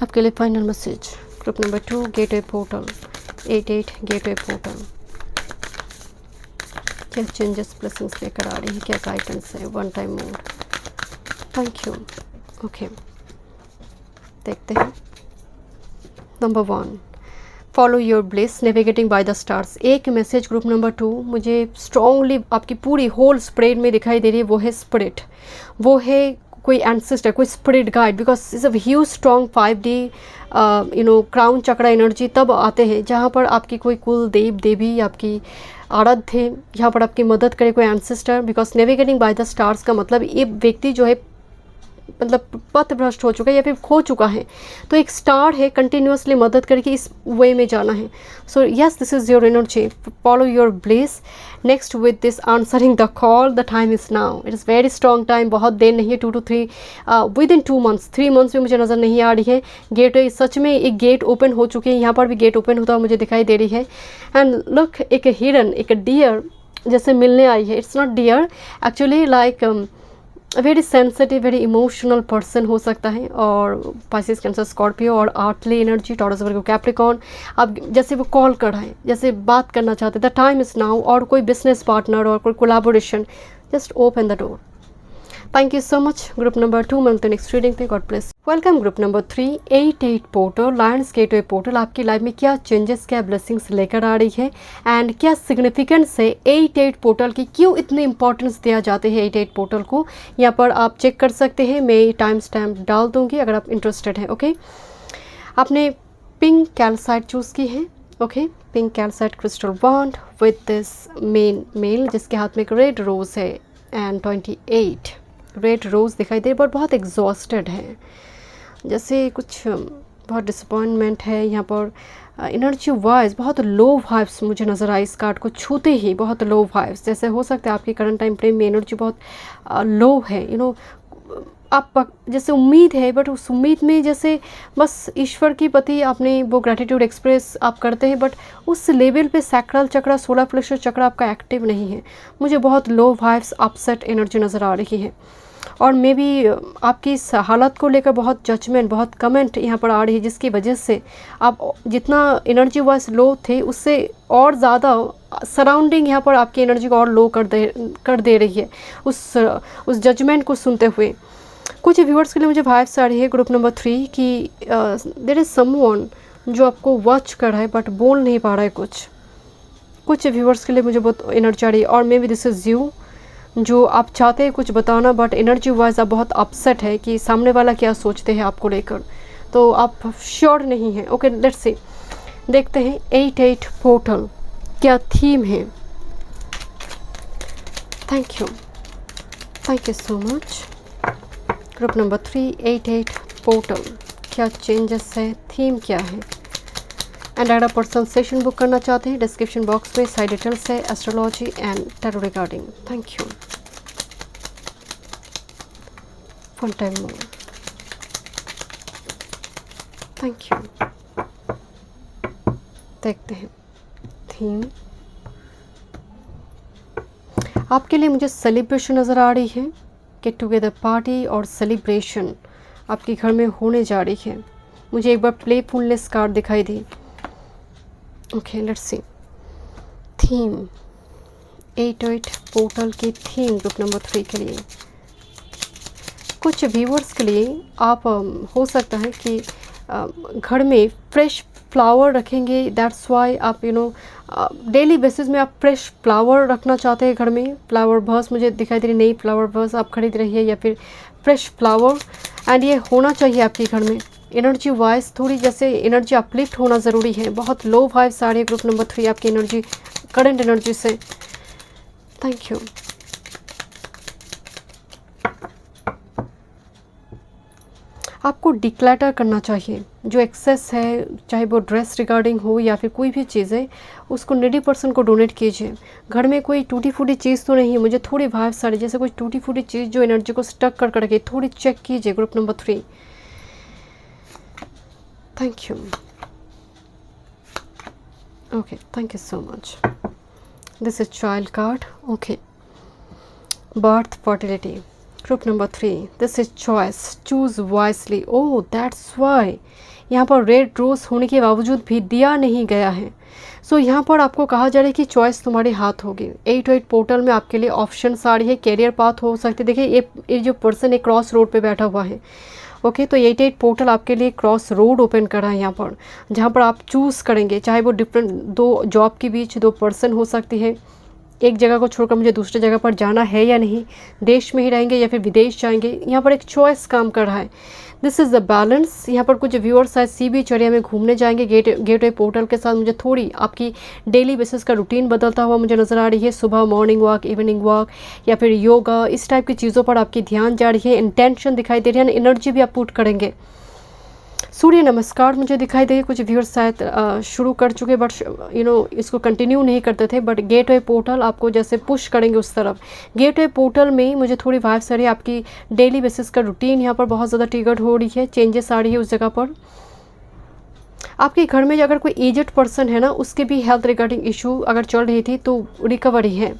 आपके लिए final message group number 2 gateway portal 88 gateway portal, क्या चेंजेस ब्लेसिंग्स लेकर आ रही है, क्या गाइडेंस है, one time mode. Thank you. Okay, देखते हैं। Number 1 follow your bliss navigating by the stars. एक मैसेज ग्रुप नंबर 2 मुझे स्ट्रांगली आपकी पूरी होल स्प्रेड में दिखाई दे रही है, वो है स्पिरिट, वो है कोई एंसेस्टर, कोई spirit guide, because is a huge strong 5D crown chakra energy तब आते हैं जहाँ पर आपकी कोई कुल देव देवी आपकी आराध्य थे, यहाँ पर आपकी मदद करे कोई ancestor. Because navigating by the stars का मतलब ये व्यक्ति जो है मतलब पथ भ्रष्ट हो चुका है या फिर खो चुका है, तो एक स्टार है कंटिन्यूसली मदद करके इस वे में जाना है। So yes, this is your energy, follow your bliss. Next with this answering the call, the time is now, it is very strong time, बहुत देर नहीं है, 2 to 3 with in 2 months, 3 months में मुझे नज़र नहीं आ रही है। गेट सच में एक गेट ओपन हो चुके हैं, यहाँ पर भी गेट ओपन होता हुआ मुझे दिखाई दे रही है। एंड लुक, एक हिरन, एक डियर जैसे मिलने आई है। It's not dear actually, like very sensitive, very emotional person हो सकता है, और पाइसेस, कैंसर, स्कॉर्पियो और earthly energy, Taurus, Virgo, Capricorn. अब जैसे वो कॉल कर रहे हैं, जैसे बात करना चाहते हैं, द टाइम इज़ नाउ, और कोई बिजनेस पार्टनर और कोई collaboration, just open the door. Thank you so much group number 2, मिलते हैं नेक्स्ट रीडिंग पे, God bless. Welcome group number 3 88 portal Lions gateway portal, आपकी लाइफ में क्या चेंजेस, क्या ब्लेसिंग्स लेकर आ रही है, एंड क्या सिग्निफिकेंस है 88 पोर्टल की, क्यों इतने इंपॉर्टेंस दिया जाते हैं 88 पोर्टल को, यहाँ पर आप चेक कर सकते हैं। मैं टाइम स्टैम्प डाल दूँगी अगर आप इंटरेस्टेड हैं। ओके, आपने पिंक कैल्साइट चूज़ की है। Okay, pink calcite crystal bond with this male जिसके हाथ में एक रेड रोज है, एंड 28 रेड रोज़ दिखाई दे, बट बहुत एग्जॉस्टेड है, जैसे कुछ बहुत डिसअपॉइंटमेंट है यहाँ पर। एनर्जी वाइज बहुत लो वाइब्स मुझे नज़र आई, इस कार्ड को छूते ही बहुत लो वाइब्स, जैसे हो सकता है आपकी करंट टाइम फ्रेम में एनर्जी बहुत लो है। आप जैसे उम्मीद है, बट उस उम्मीद में जैसे बस ईश्वर के प्रति आपने वो ग्रैटिट्यूड एक्सप्रेस आप करते हैं, बट उस लेवल पे सैक्रल चक्र, सोलर प्लेक्सस चक्र आपका एक्टिव नहीं है। मुझे बहुत लो वाइब्स, अपसेट एनर्जी नज़र आ रही है, और मे बी आपकी इस हालत को लेकर बहुत जजमेंट, बहुत कमेंट यहाँ पर आ रही है, जिसकी वजह से आप जितना एनर्जी वाइज लो थे उससे और ज़्यादा सराउंडिंग यहाँ पर आपकी एनर्जी को और लो कर दे रही है उस जजमेंट को सुनते हुए। कुछ व्यूअर्स के लिए मुझे वाइब्स आ रही है ग्रुप नंबर 3 कि देयर इज़ समवन जो आपको वॉच कर रहा है बट बोल नहीं पा रहा है। कुछ व्यूअर्स के लिए मुझे बहुत एनर्जी आ रही है, और may be this is you, जो आप चाहते हैं कुछ बताना, बट एनर्जी वाइज आप बहुत अपसेट है कि सामने वाला क्या सोचते हैं आपको लेकर, तो आप श्योर नहीं हैं। ओके, लेट्स सी, देखते हैं 88 पोर्टल क्या थीम है। Thank you so much group number 3 88 portal, क्या चेंजेस है, थीम क्या है। एंड अगर आप पर्सनल सेशन बुक करना चाहते हैं, डिस्क्रिप्शन बॉक्स में साइड डिटेल्स है, astrology and tarot regarding. Thank you. One time more. Thank you. देखते हैं थीम। आपके लिए मुझे सेलिब्रेशन नज़र आ रही है, गेट टुगेदर पार्टी और सेलिब्रेशन आपके घर में होने जा रही है। मुझे एक बार प्लेफुलनेस कार्ड दिखाई दी। Okay, let's see theme 88 portal की थीम ग्रुप नंबर 3 के लिए। कुछ व्यूअर्स के लिए आप हो सकता है कि घर में फ्रेश फ्लावर रखेंगे, दैट्स वाई आप डेली बेसिस में आप फ्रेश फ्लावर रखना चाहते हैं घर में। फ्लावर बर्स मुझे दिखाई दे रही, नई फ्लावर बर्स आप खरीद रही है या फिर फ्रेश फ्लावर, एंड ये होना चाहिए आपके घर में। एनर्जी वाइज थोड़ी जैसे एनर्जी अपलिफ्ट होना ज़रूरी है। बहुत लो वाइब्स आ रही है ग्रुप नंबर 3 आपकी एनर्जी, करंट एनर्जी से। Thank you. आपको डिक्लटर करना चाहिए जो एक्सेस है, चाहे वो ड्रेस रिगार्डिंग हो या फिर कोई भी चीज़ है, उसको नीडी पर्सन को डोनेट कीजिए। घर में कोई टूटी फूटी चीज़ तो नहीं है, मुझे थोड़ी वाइब्स सारी जैसे कोई टूटी फूटी चीज़ जो एनर्जी को स्टक कर रखे, थोड़ी चेक कीजिए group number 3। Thank you. Okay, thank you so much. This is child card. Okay, birth, fertility. Group number 3, this is choice, choose wisely. Oh, that's why यहाँ पर रेड रोज होने के बावजूद भी दिया नहीं गया है. सो यहाँ पर आपको कहा जा रहा है कि चॉइस तुम्हारे हाथ होगी. 8 पोर्टल में आपके लिए ऑप्शंस आ रही है. कैरियर पाथ हो सकते. देखिए ये जो पर्सन एक क्रॉस रोड पे बैठा हुआ है. ओके, तो 8 पोर्टल आपके लिए क्रॉस रोड ओपन कर रहा है यहाँ पर, जहाँ पर आप चूज़ करेंगे. चाहे वो डिफरेंट 2 जॉब के बीच 2 पर्सन हो सकती है. एक जगह को छोड़कर मुझे दूसरी जगह पर जाना है या नहीं, देश में ही रहेंगे या फिर विदेश जाएंगे, यहाँ पर एक चॉइस काम कर रहा है. This is the balance. यहाँ पर कुछ व्यूअर्स शायद सी बीच एरिया में घूमने जाएंगे गेटवे पोर्टल के साथ. मुझे थोड़ी आपकी डेली बेसिस का रूटीन बदलता हुआ मुझे नज़र आ रही है. सुबह मॉर्निंग वॉक, इवनिंग वॉक या फिर योगा, इस टाइप की चीज़ों पर आपकी ध्यान जा रही है. इंटेंशन दिखाई दे रही है, एनर्जी भी आप पुट करेंगे. सूर्य नमस्कार मुझे दिखाई दे. कुछ व्यूअर्स शायद शुरू कर चुके बट इसको कंटिन्यू नहीं करते थे. बट गेटवे पोर्टल आपको जैसे पुश करेंगे उस तरफ. गेटवे पोर्टल में मुझे थोड़ी वाइब्स आ रही है. आपकी डेली बेसिस का रूटीन यहाँ पर बहुत ज़्यादा ट्रिगर हो रही है. चेंजेस आ रही है उस जगह पर. आपके घर में अगर कोई एजेड पर्सन है ना, उसके भी हेल्थ रिगार्डिंग इशू अगर चल रही थी तो रिकवरी है.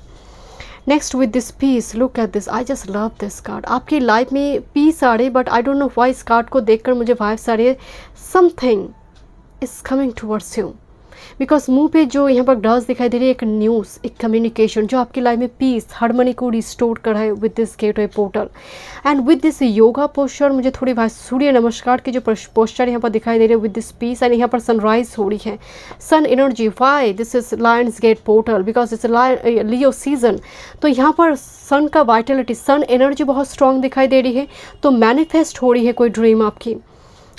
Next with this peace, look at this. I just love this card. आपकी लाइफ में पीस आ रही, but I don't know why इस कार्ड को देखकर मुझे वाइब्स आ रही है something is coming towards you. Because मुंह पे जो यहाँ पर डस्ट दिखाई दे रही है, एक न्यूज़, एक कम्युनिकेशन जो आपकी लाइफ में पीस, हार्मनी को रिस्टोर कर रहा है with this gateway portal. And with this yoga posture मुझे थोड़ी बात सूर्य नमस्कार की जो पोस्चर यहाँ पर दिखाई दे रही है विद दिस पीस. एंड यहाँ पर सनराइज हो रही है, sun energy. Why this is lions gate portal? Because it's Leo season. तो यहाँ पर सन का वाइटलिटी, सन एनर्जी बहुत स्ट्रॉन्ग दिखाई दे रही है. तो मैनिफेस्ट हो रही है कोई ड्रीम आपकी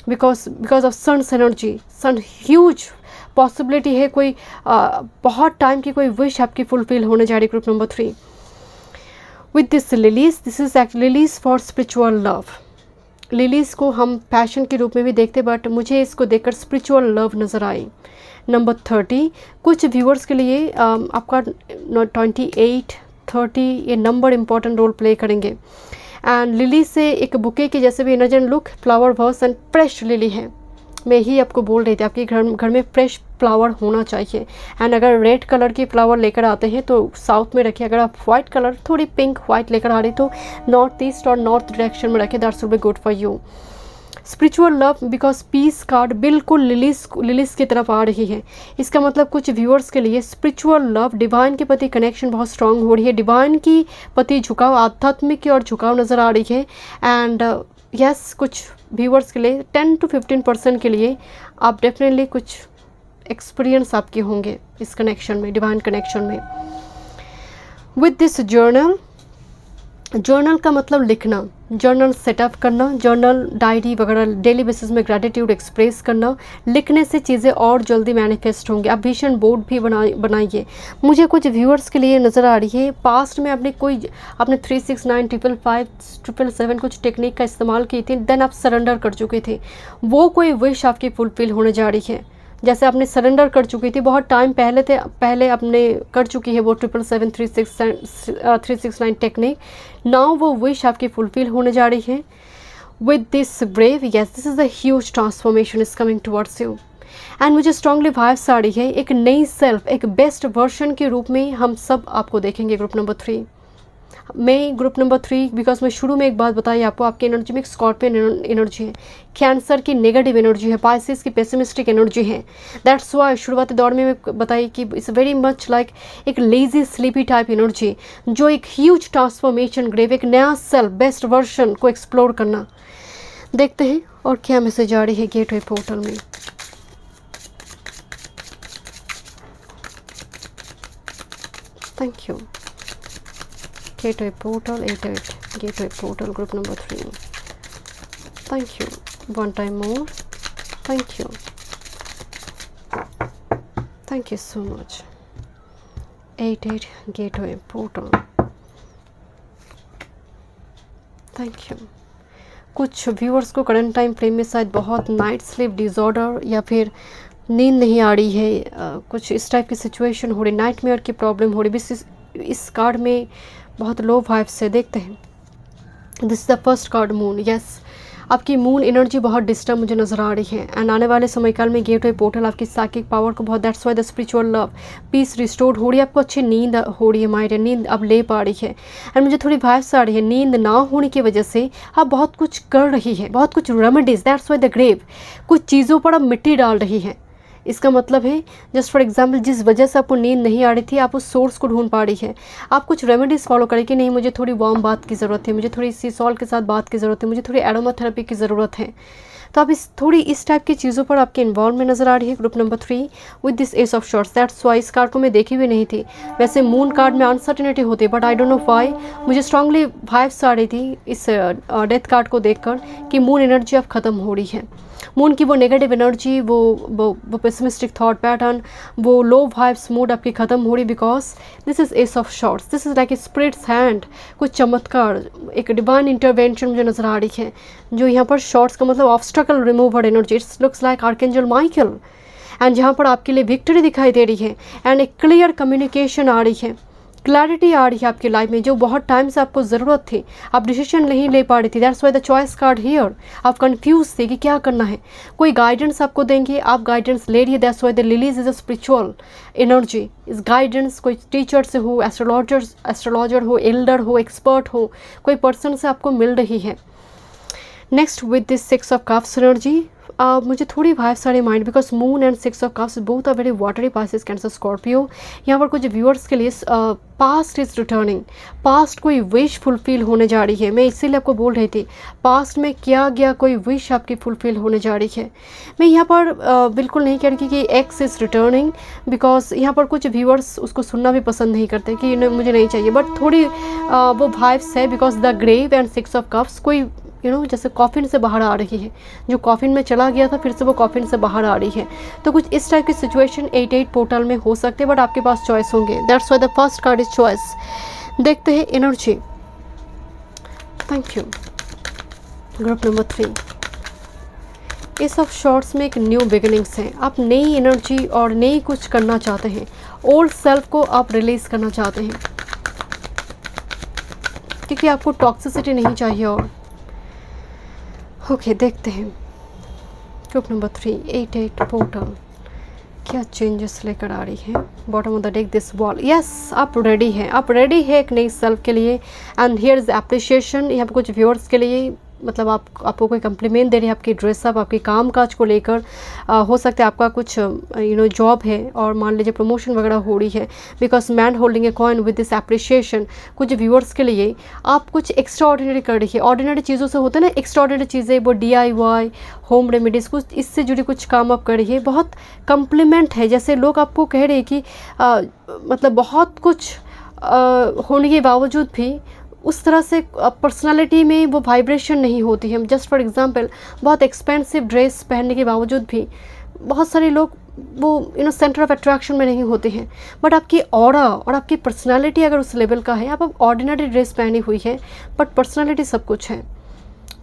because of sun's energy. Sun huge possibility है, कोई बहुत टाइम की कोई विश आपकी फुलफिल होने जा रही है. Group number 3 with this lilies. This is actually lilies for spiritual love. Lilies को हम पैशन के रूप में भी देखते, बट मुझे इसको देखकर स्पिरिचुअल लव नज़र आई. नंबर 30 कुछ व्यूअर्स के लिए आपका 28, 30 ये नंबर इंपॉर्टेंट रोल प्ले करेंगे. एंड लिली से एक बुके की जैसे भी energy. Look, flower vase and fresh lily है. मैं ही आपको बोल रही थी आपके घर में फ्रेश फ्लावर होना चाहिए. एंड अगर रेड कलर की फ्लावर लेकर आते हैं तो साउथ में रखिए. अगर आप वाइट कलर, थोड़ी पिंक वाइट लेकर आ रही तो नॉर्थ ईस्ट और नॉर्थ डायरेक्शन में रखिए. That's will be good for you. Spiritual love because peace card बिल्कुल लिलीज की तरफ आ रही है. इसका मतलब कुछ व्यूअर्स के लिए स्पिरिचुअल लव, डिवाइन के प्रति कनेक्शन बहुत स्ट्रांग हो रही है. डिवाइन की प्रति झुकाव, आध्यात्मिक की ओर झुकाव नज़र आ रही है. एंड यस, कुछ व्यूअर्स के लिए 10 to 15% के लिए आप डेफिनेटली कुछ एक्सपीरियंस आपके होंगे इस कनेक्शन में, डिवाइन कनेक्शन में. विद दिस जर्नल, जर्नल का मतलब लिखना, जर्नल सेटअप करना, जर्नल डायरी वगैरह डेली बेसिस में ग्रैटिट्यूड एक्सप्रेस करना. लिखने से चीज़ें और जल्दी मैनिफेस्ट होंगी. आप विजन बोर्ड भी बनाइए. मुझे कुछ व्यूअर्स के लिए नज़र आ रही है पास्ट में आपने 369, 555, 777 कुछ टेक्निक का इस्तेमाल की थी, देन आप सरेंडर कर चुके थे. वो कोई विश आपकी फुलफिल होने जा रही है. जैसे आपने सरेंडर कर चुकी थी बहुत टाइम पहले आपने कर चुकी है वो 777, 369 टेक्निक. नाउ वो विश आपकी फुलफिल होने जा रही है. With this brave, yes, this is a huge transformation is coming towards you. And मुझे स्ट्रांगली वाइब्स आ रही है एक नई सेल्फ, एक बेस्ट वर्जन के रूप में हम सब आपको देखेंगे. ग्रुप नंबर 3 मैं ग्रुप नंबर 3 बिकॉज मैं शुरू में एक बात बताई आपको, आपकी एनर्जी में एक स्कॉर्पियन एनर्जी है, कैंसर की नेगेटिव एनर्जी है, पाइसेस की पेसिमिस्टिक एनर्जी है. दैट्स वाई शुरुआती दौर में मैं बताई कि इट्स वेरी मच लाइक एक लेजी स्लीपी टाइप एनर्जी, जो एक ह्यूज ट्रांसफॉर्मेशन ग्रेव, एक नया सेल्फ, बेस्ट वर्जन को एक्सप्लोर करना. देखते हैं और क्या मैसेज आ रही है गेटवे पोर्टल में. Thank you. Gateway portal 88, gateway portal group number 3. Thank you. One time more. Thank you. Thank you so much. 88 gateway portal. Thank you. कुछ व्यूअर्स को करंट टाइम फ्रेम में शायद बहुत नाइट स्लीप डिसऑर्डर या फिर नींद नहीं आ रही है, कुछ इस टाइप की सिचुएशन हो रही, नाइटमेयर की प्रॉब्लम हो रही. इस कार्ड में बहुत लो वाइब्स से. देखते हैं. This is the first card, moon. Yes, आपकी मून एनर्जी बहुत डिस्टर्ब मुझे नज़र आ रही है। एंड आने वाले समय काल में गेटवे पोर्टल आपकी साइकिक पावर को बहुत, that's why the spiritual love piece restored हो रही है, आपको अच्छी नींद हो रही है, माइंड नींद अब ले पा रही है। एंड मुझे थोड़ी वाइब्स आ रही है नींद ना होने की वजह से आप बहुत कुछ कर रही है, बहुत कुछ remedies, that's why the grave, कुछ चीज़ों पर आप मिट्टी डाल रही है। इसका मतलब है जस्ट फॉर एग्जांपल जिस वजह से आपको नींद नहीं आ रही थी आप उस सोर्स को ढूंढ पा रही है। आप कुछ रेमेडीज़ फॉलो करें कि नहीं मुझे थोड़ी वार्म बात की ज़रूरत है, मुझे थोड़ी सी सॉल्ट के साथ बात की ज़रूरत है, मुझे थोड़ी एरोमा थेरेपी की ज़रूरत है। तो आप इस टाइप की चीज़ों पर आपके इन्वॉल्वमेंट नज़र आ रही है। Group number 3 with this S of shorts, that's why इस कार्ड को मैं देखी हुई नहीं थी। वैसे मून कार्ड में अनसर्टेनिटी होती है, but I don't know why मुझे स्ट्रांगली वाइब्स आ रही थी इस डेथ कार्ड को देखकर कि मून एनर्जी अब ख़त्म हो रही है। मून की वो नेगेटिव एनर्जी, वो पेसिमिस्टिक थॉट पैटर्न, वो लो वाइब्स मूड आपकी ख़त्म हो रही, because this is ace of swords, this is like a spirit's hand, कुछ चमत्कार, एक डिवाइन इंटरवेंशन मुझे नज़र आ रही है। जो यहाँ पर शॉर्ट्स का मतलब obstacle remover energy, it's looks like archangel Michael, and जहाँ पर आपके लिए विक्ट्री दिखाई दे रही है एंड एक क्लियर कम्युनिकेशन आ रही है, क्लैरिटी आ रही है आपकी लाइफ में, जो बहुत टाइम से आपको ज़रूरत थी, आप डिसीजन नहीं ले पा रही थी, that's why the choice card here. आप कंफ्यूज थे कि क्या करना है, कोई गाइडेंस आपको देंगे, आप गाइडेंस ले रही है, that's why the lilies is a spiritual energy, इस गाइडेंस कोई टीचर से हो, एस्ट्रोलॉजर हो, एल्डर हो, एक्सपर्ट हो, कोई पर्सन से आपको मिल रही है। Next with this 6 of cups energy, मुझे थोड़ी वाइब्स आ रही mind, because moon and 6 of cups both are very watery, Pisces Cancer Scorpio. यहाँ पर कुछ व्यूअर्स के लिए पास्ट इज रिटर्निंग, पास्ट कोई विश फुलफिल होने जा रही है। मैं इसीलिए आपको बोल रही थी पास्ट में किया गया कोई विश आपकी फुलफिल होने जा रही है। मैं यहाँ पर बिल्कुल नहीं कह रही कि एक्स इज़ रिटर्निंग, बिकॉज यहाँ पर कुछ व्यूअर्स उसको सुनना भी पसंद नहीं करते कि मुझे नहीं चाहिए, बट थोड़ी वो वाइब्स है, because the grave and 6 of cups कोई जैसे कॉफिन से बाहर आ रही है, जो कॉफिन में चला गया था फिर से वो कॉफिन से बाहर आ रही है। तो कुछ इस टाइप की सिचुएशन 88 पोर्टल में हो सकते हैं, बट आपके पास चॉइस होंगे, that's why the first card is choice. देखते हैं energy. Thank you. Group number 3, इस ऑफ शॉर्ट्स में एक न्यू बिगिनिंग्स है, आप नई एनर्जी और नई कुछ करना चाहते हैं, ओल्ड सेल्फ को आप रिलीज करना चाहते हैं, क्योंकि आपको टॉक्सिसिटी नहीं चाहिए। और ओके, देखते हैं ग्रुप नंबर 3 88 पोर्टल क्या चेंजेस लेकर आ रही है। Bottom of the deck this wall, yes आप रेडी हैं, आप रेडी है एक नई सेल्फ के लिए। एंड हियर इज एप्रिशिएशन, यहाँ पर कुछ व्यूअर्स के लिए मतलब आपको कोई कम्प्लीमेंट दे रही है आपकी ड्रेसअप, आपके काम काज को लेकर। हो सकता है आपका कुछ जॉब है और मान लीजिए प्रमोशन वगैरह हो रही है, because man holding a coin with this appreciation. कुछ व्यूअर्स के लिए आप कुछ एक्स्ट्रा ऑर्डिनरी कर रही है, ऑर्डिनरी चीज़ों से होते हैं ना एक्स्ट्रा ऑर्डिनरी चीज़ें, वो DIY होम रेमेडीज़, कुछ इससे जुड़ी कुछ काम आप कर रही है, बहुत कम्प्लीमेंट है। जैसे लोग आपको कह रहे हैं कि मतलब बहुत कुछ होने के बावजूद भी उस तरह से पर्सनालिटी में वो वाइब्रेशन नहीं होती है। जस्ट फॉर एग्जांपल बहुत एक्सपेंसिव ड्रेस पहनने के बावजूद भी बहुत सारे लोग वो सेंटर ऑफ अट्रैक्शन में नहीं होते हैं, बट आपकी ऑरा और आपकी पर्सनालिटी अगर उस लेवल का है, आप ऑर्डिनरी ड्रेस पहनी हुई है बट पर्सनालिटी सब कुछ है,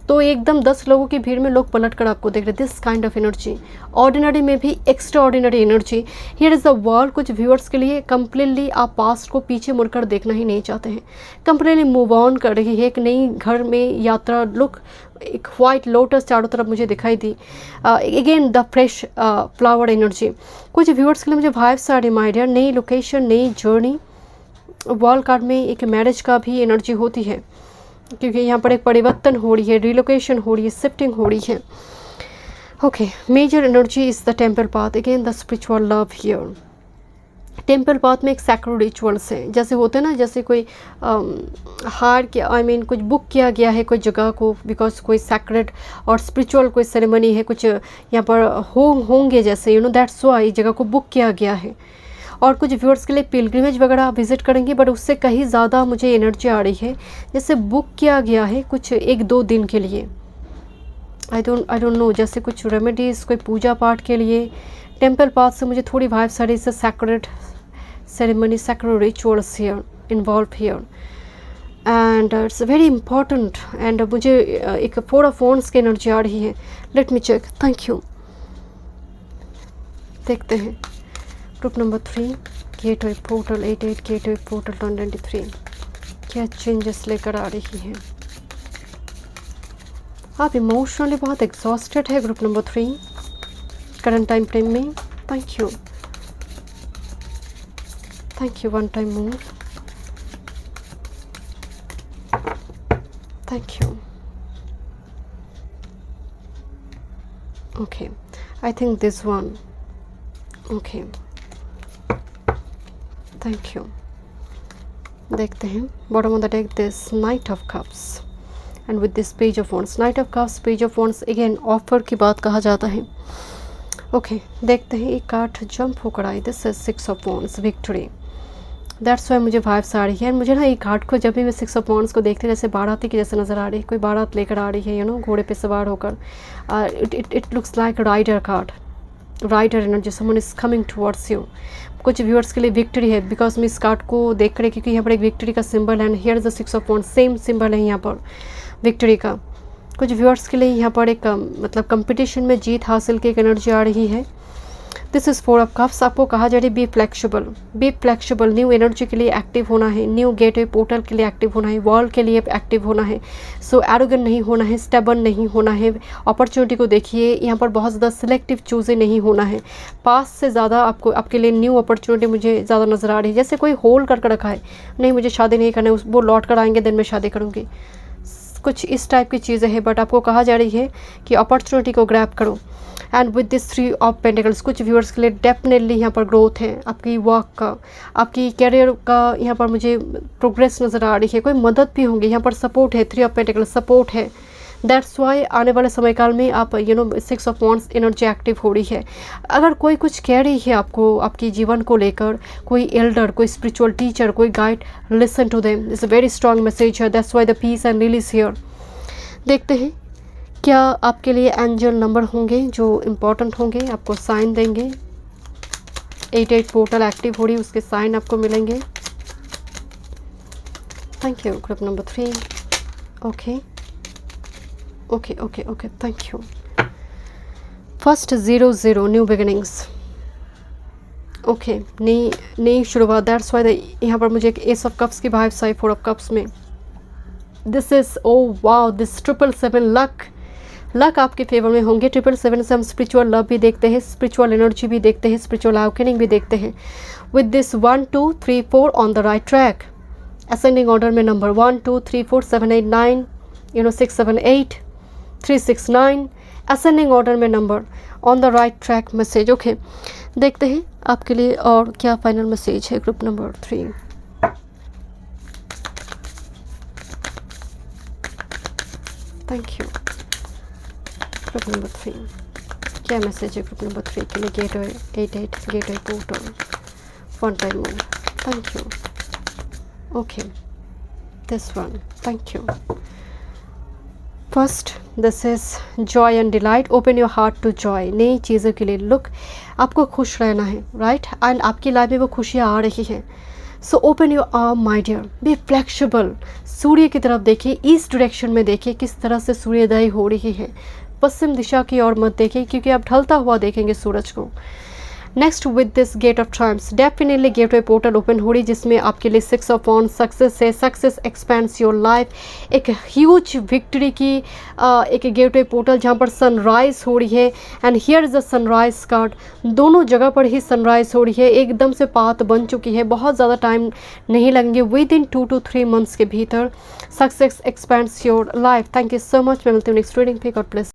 तो एकदम 10 लोगों की भीड़ में लोग पलट कर आपको देख रहे, this kind of energy, ordinary में भी extra ordinary energy. Here is the world, कुछ व्यूअर्स के लिए कम्प्लीटली आप पास्ट को पीछे मुड़कर देखना ही नहीं चाहते हैं, कम्प्लीटली मूव ऑन कर रही है, एक नई घर में यात्रा। लुक, एक वाइट लोटस चारों तरफ मुझे दिखाई दी, again the fresh flower energy. कुछ व्यूअर्स के लिए मुझे वाइब्स आर रिमाइंडर, नई लोकेशन, नई जर्नी। वर्ल्ड कार्ड में एक मैरिज का भी एनर्जी होती है, क्योंकि यहाँ पर एक परिवर्तन हो रही है, रिलोकेशन हो रही है, शिफ्टिंग हो रही है। Okay, major energy is the temple path, again the spiritual love here. Temple path में एक सैक्रेड रिचुअल्स हैं, जैसे होते हैं ना, जैसे कोई हार के कुछ बुक किया गया है कोई जगह को, बिकॉज कोई सैक्रेड और स्पिरिचुअल कोई सेरेमनी है, कुछ यहाँ पर होंगे जैसे दैट्स वाई जगह को बुक किया गया है। और कुछ व्यूअर्स के लिए पिलग्रिमेज वगैरह आप विजिट करेंगे, बट उससे कहीं ज़्यादा मुझे एनर्जी आ रही है जैसे बुक किया गया है कुछ 1-2 दिन के लिए। आई डोंट नो, जैसे कुछ रेमेडीज़, कोई पूजा पाठ के लिए। टेम्पल पाथ से मुझे थोड़ी वाइब्स आ रही है, sacred ceremony, sacred rituals here involve here, and it's very important. And मुझे एक 4 ऑफ वॉन्ड्स की एनर्जी आ रही है। Let me check, thank you. देखते हैं group number 3 gateway portal 88 gateway portal 2023 क्या चेंजेस लेकर आ रही है। आप इमोशनली बहुत एग्जॉस्टेड है group number 3 current time frame में। Thank you, thank you, one time more, thank you. Okay, I think this one, okay, thank you. देखते हैं bottom of the deck, this knight of cups and with this page of wands. Knight of cups, page of wands, again offer की बात कहा जाता है। ओके, देखते हैं एक कार्ड जंप होकर आई, this is 6 of wands, victory. That's why मुझे वाइब्स आ रही है। मुझे ना एक कार्ड को जब भी मैं 6 ऑफ वॉन्ड्स को देखती हूँ जैसे बाराती की जैसे नज़र आ रही है, कोई बारात लेकर आ रही है, यू नो, घोड़े पे सवार होकर। It looks like rider card, rider energy, someone is coming towards you. कुछ व्यूअर्स के लिए विक्ट्री है, बिकॉज मैं इस कार्ड को देख कर, क्योंकि यहाँ पर एक विक्ट्री का सिंबल है and here is the 6 of wands, same symbol है यहाँ पर विक्ट्री का। कुछ व्यूअर्स के लिए यहाँ पर एक मतलब कंपटीशन में जीत हासिल की एक एनर्जी आ रही है। This is 4 of cups. आपको कहा जा रही है be flexible, be flexible, new energy के लिए एक्टिव होना है, न्यू गेटवे पोर्टल के लिए एक्टिव होना है, वर्ल्ड के लिए एक्टिव होना है। सो एरोगेंट नहीं होना है, स्टेबन नहीं होना है। अपॉर्चुनिटी को देखिए, यहाँ पर बहुत ज़्यादा सिलेक्टिव चूज़े नहीं होना है। पास से ज़्यादा आपको, आपके लिए न्यू अपॉर्चुनिटी मुझे ज़्यादा नज़र आ रही है। जैसे कोई होल्ड करके रखा है, नहीं मुझे शादी नहीं करना है, वो लौट कर आएंगे देन मैं शादी करूँगी, कुछ इस टाइप की चीज़ें हैं। बट आपको कहा जा रही है कि अपॉर्चुनिटी को ग्रैब करो। And with this 3 of pentacles, कुछ व्यूअर्स के लिए डेफिनेटली यहाँ पर ग्रोथ है, आपकी वर्क का, आपकी कैरियर का यहाँ पर मुझे प्रोग्रेस नज़र आ रही है। कोई मदद भी होंगी, यहाँ पर सपोर्ट है, 3 ऑफ पेंटिकल्स सपोर्ट है। दैट्स वाई आने वाले समय काल में आप 6 ऑफ वॉन्ड्स एनर्जी एक्टिव हो रही है। अगर कोई कुछ कह रही है आपको आपके जीवन को लेकर, कोई एल्डर, कोई स्पिरिचुअल टीचर, कोई guide, listen to them, it's a very strong message है। That's why the peace and release here. देखते हैं क्या आपके लिए एंजल नंबर होंगे जो इम्पोर्टेंट होंगे, आपको साइन देंगे। 88 पोर्टल एक्टिव हो रही, उसके साइन आपको मिलेंगे। Thank you group number 3। Okay okay okay okay, thank you. First 0-0 new beginnings. Okay, नई शुरुआत। दैट्स वाई यहाँ पर मुझे एक एस ऑफ कप्स की वाइब्स आई 4 ऑफ कप्स में। This is, oh wow, this 777 luck आपके फेवर में होंगे। 777 से हम स्पिरिचुअल लव भी देखते हैं, स्पिरिचुअल एनर्जी भी देखते हैं, स्पिरिचुअल अवेकनिंग भी देखते हैं। With this 1 2 3 4 on the right track, ascending order में नंबर 1 2 3 4 7 8 9, 6 7 8 3 6 9, असेंडिंग ऑर्डर में number, on the right track message. Okay, देखते हैं आपके लिए और क्या फाइनल मैसेज है group number 3। Thank you group number 3, क्या मैसेज है ग्रुप नंबर 3 के लिए? Gateway 88 gateway portal, 1 time more, thank you. Okay, this one, thank you. First, this is joy and delight, open your heart to joy, नई चीज़ों के लिए लुक, आपको खुश रहना है, राइट, एंड आपकी लाइफ में वो खुशियाँ आ रही हैं। So open your arm my dear, be flexible, सूर्य की तरफ देखिए, ईस्ट डायरेक्शन में देखिए किस तरह से सूर्योदय हो रही है, पश्चिम दिशा की ओर मत देखिए क्योंकि आप ढलता हुआ देखेंगे सूरज को। Next, with this gate of triumphs, definitely gateway portal open हो रही जिसमें आपके लिए 6 ऑफ वॉन्ड्स सक्सेस है, सक्सेस एक्सपेंड्स योर लाइफ, एक ह्यूज विक्ट्री की एक गेटवे पोर्टल जहाँ पर सनराइज हो रही है। And here is the sunrise card, दोनों जगह पर ही सनराइज हो रही है, एकदम से पात बन चुकी है, बहुत ज़्यादा टाइम नहीं लगेंगे, विद इन 2 to 3 मंथ्स के भीतर success expands your life. Thank you so much, मैं मिलती हूँ नेक्स्ट रीडिंग पे, गॉड ब्लेस।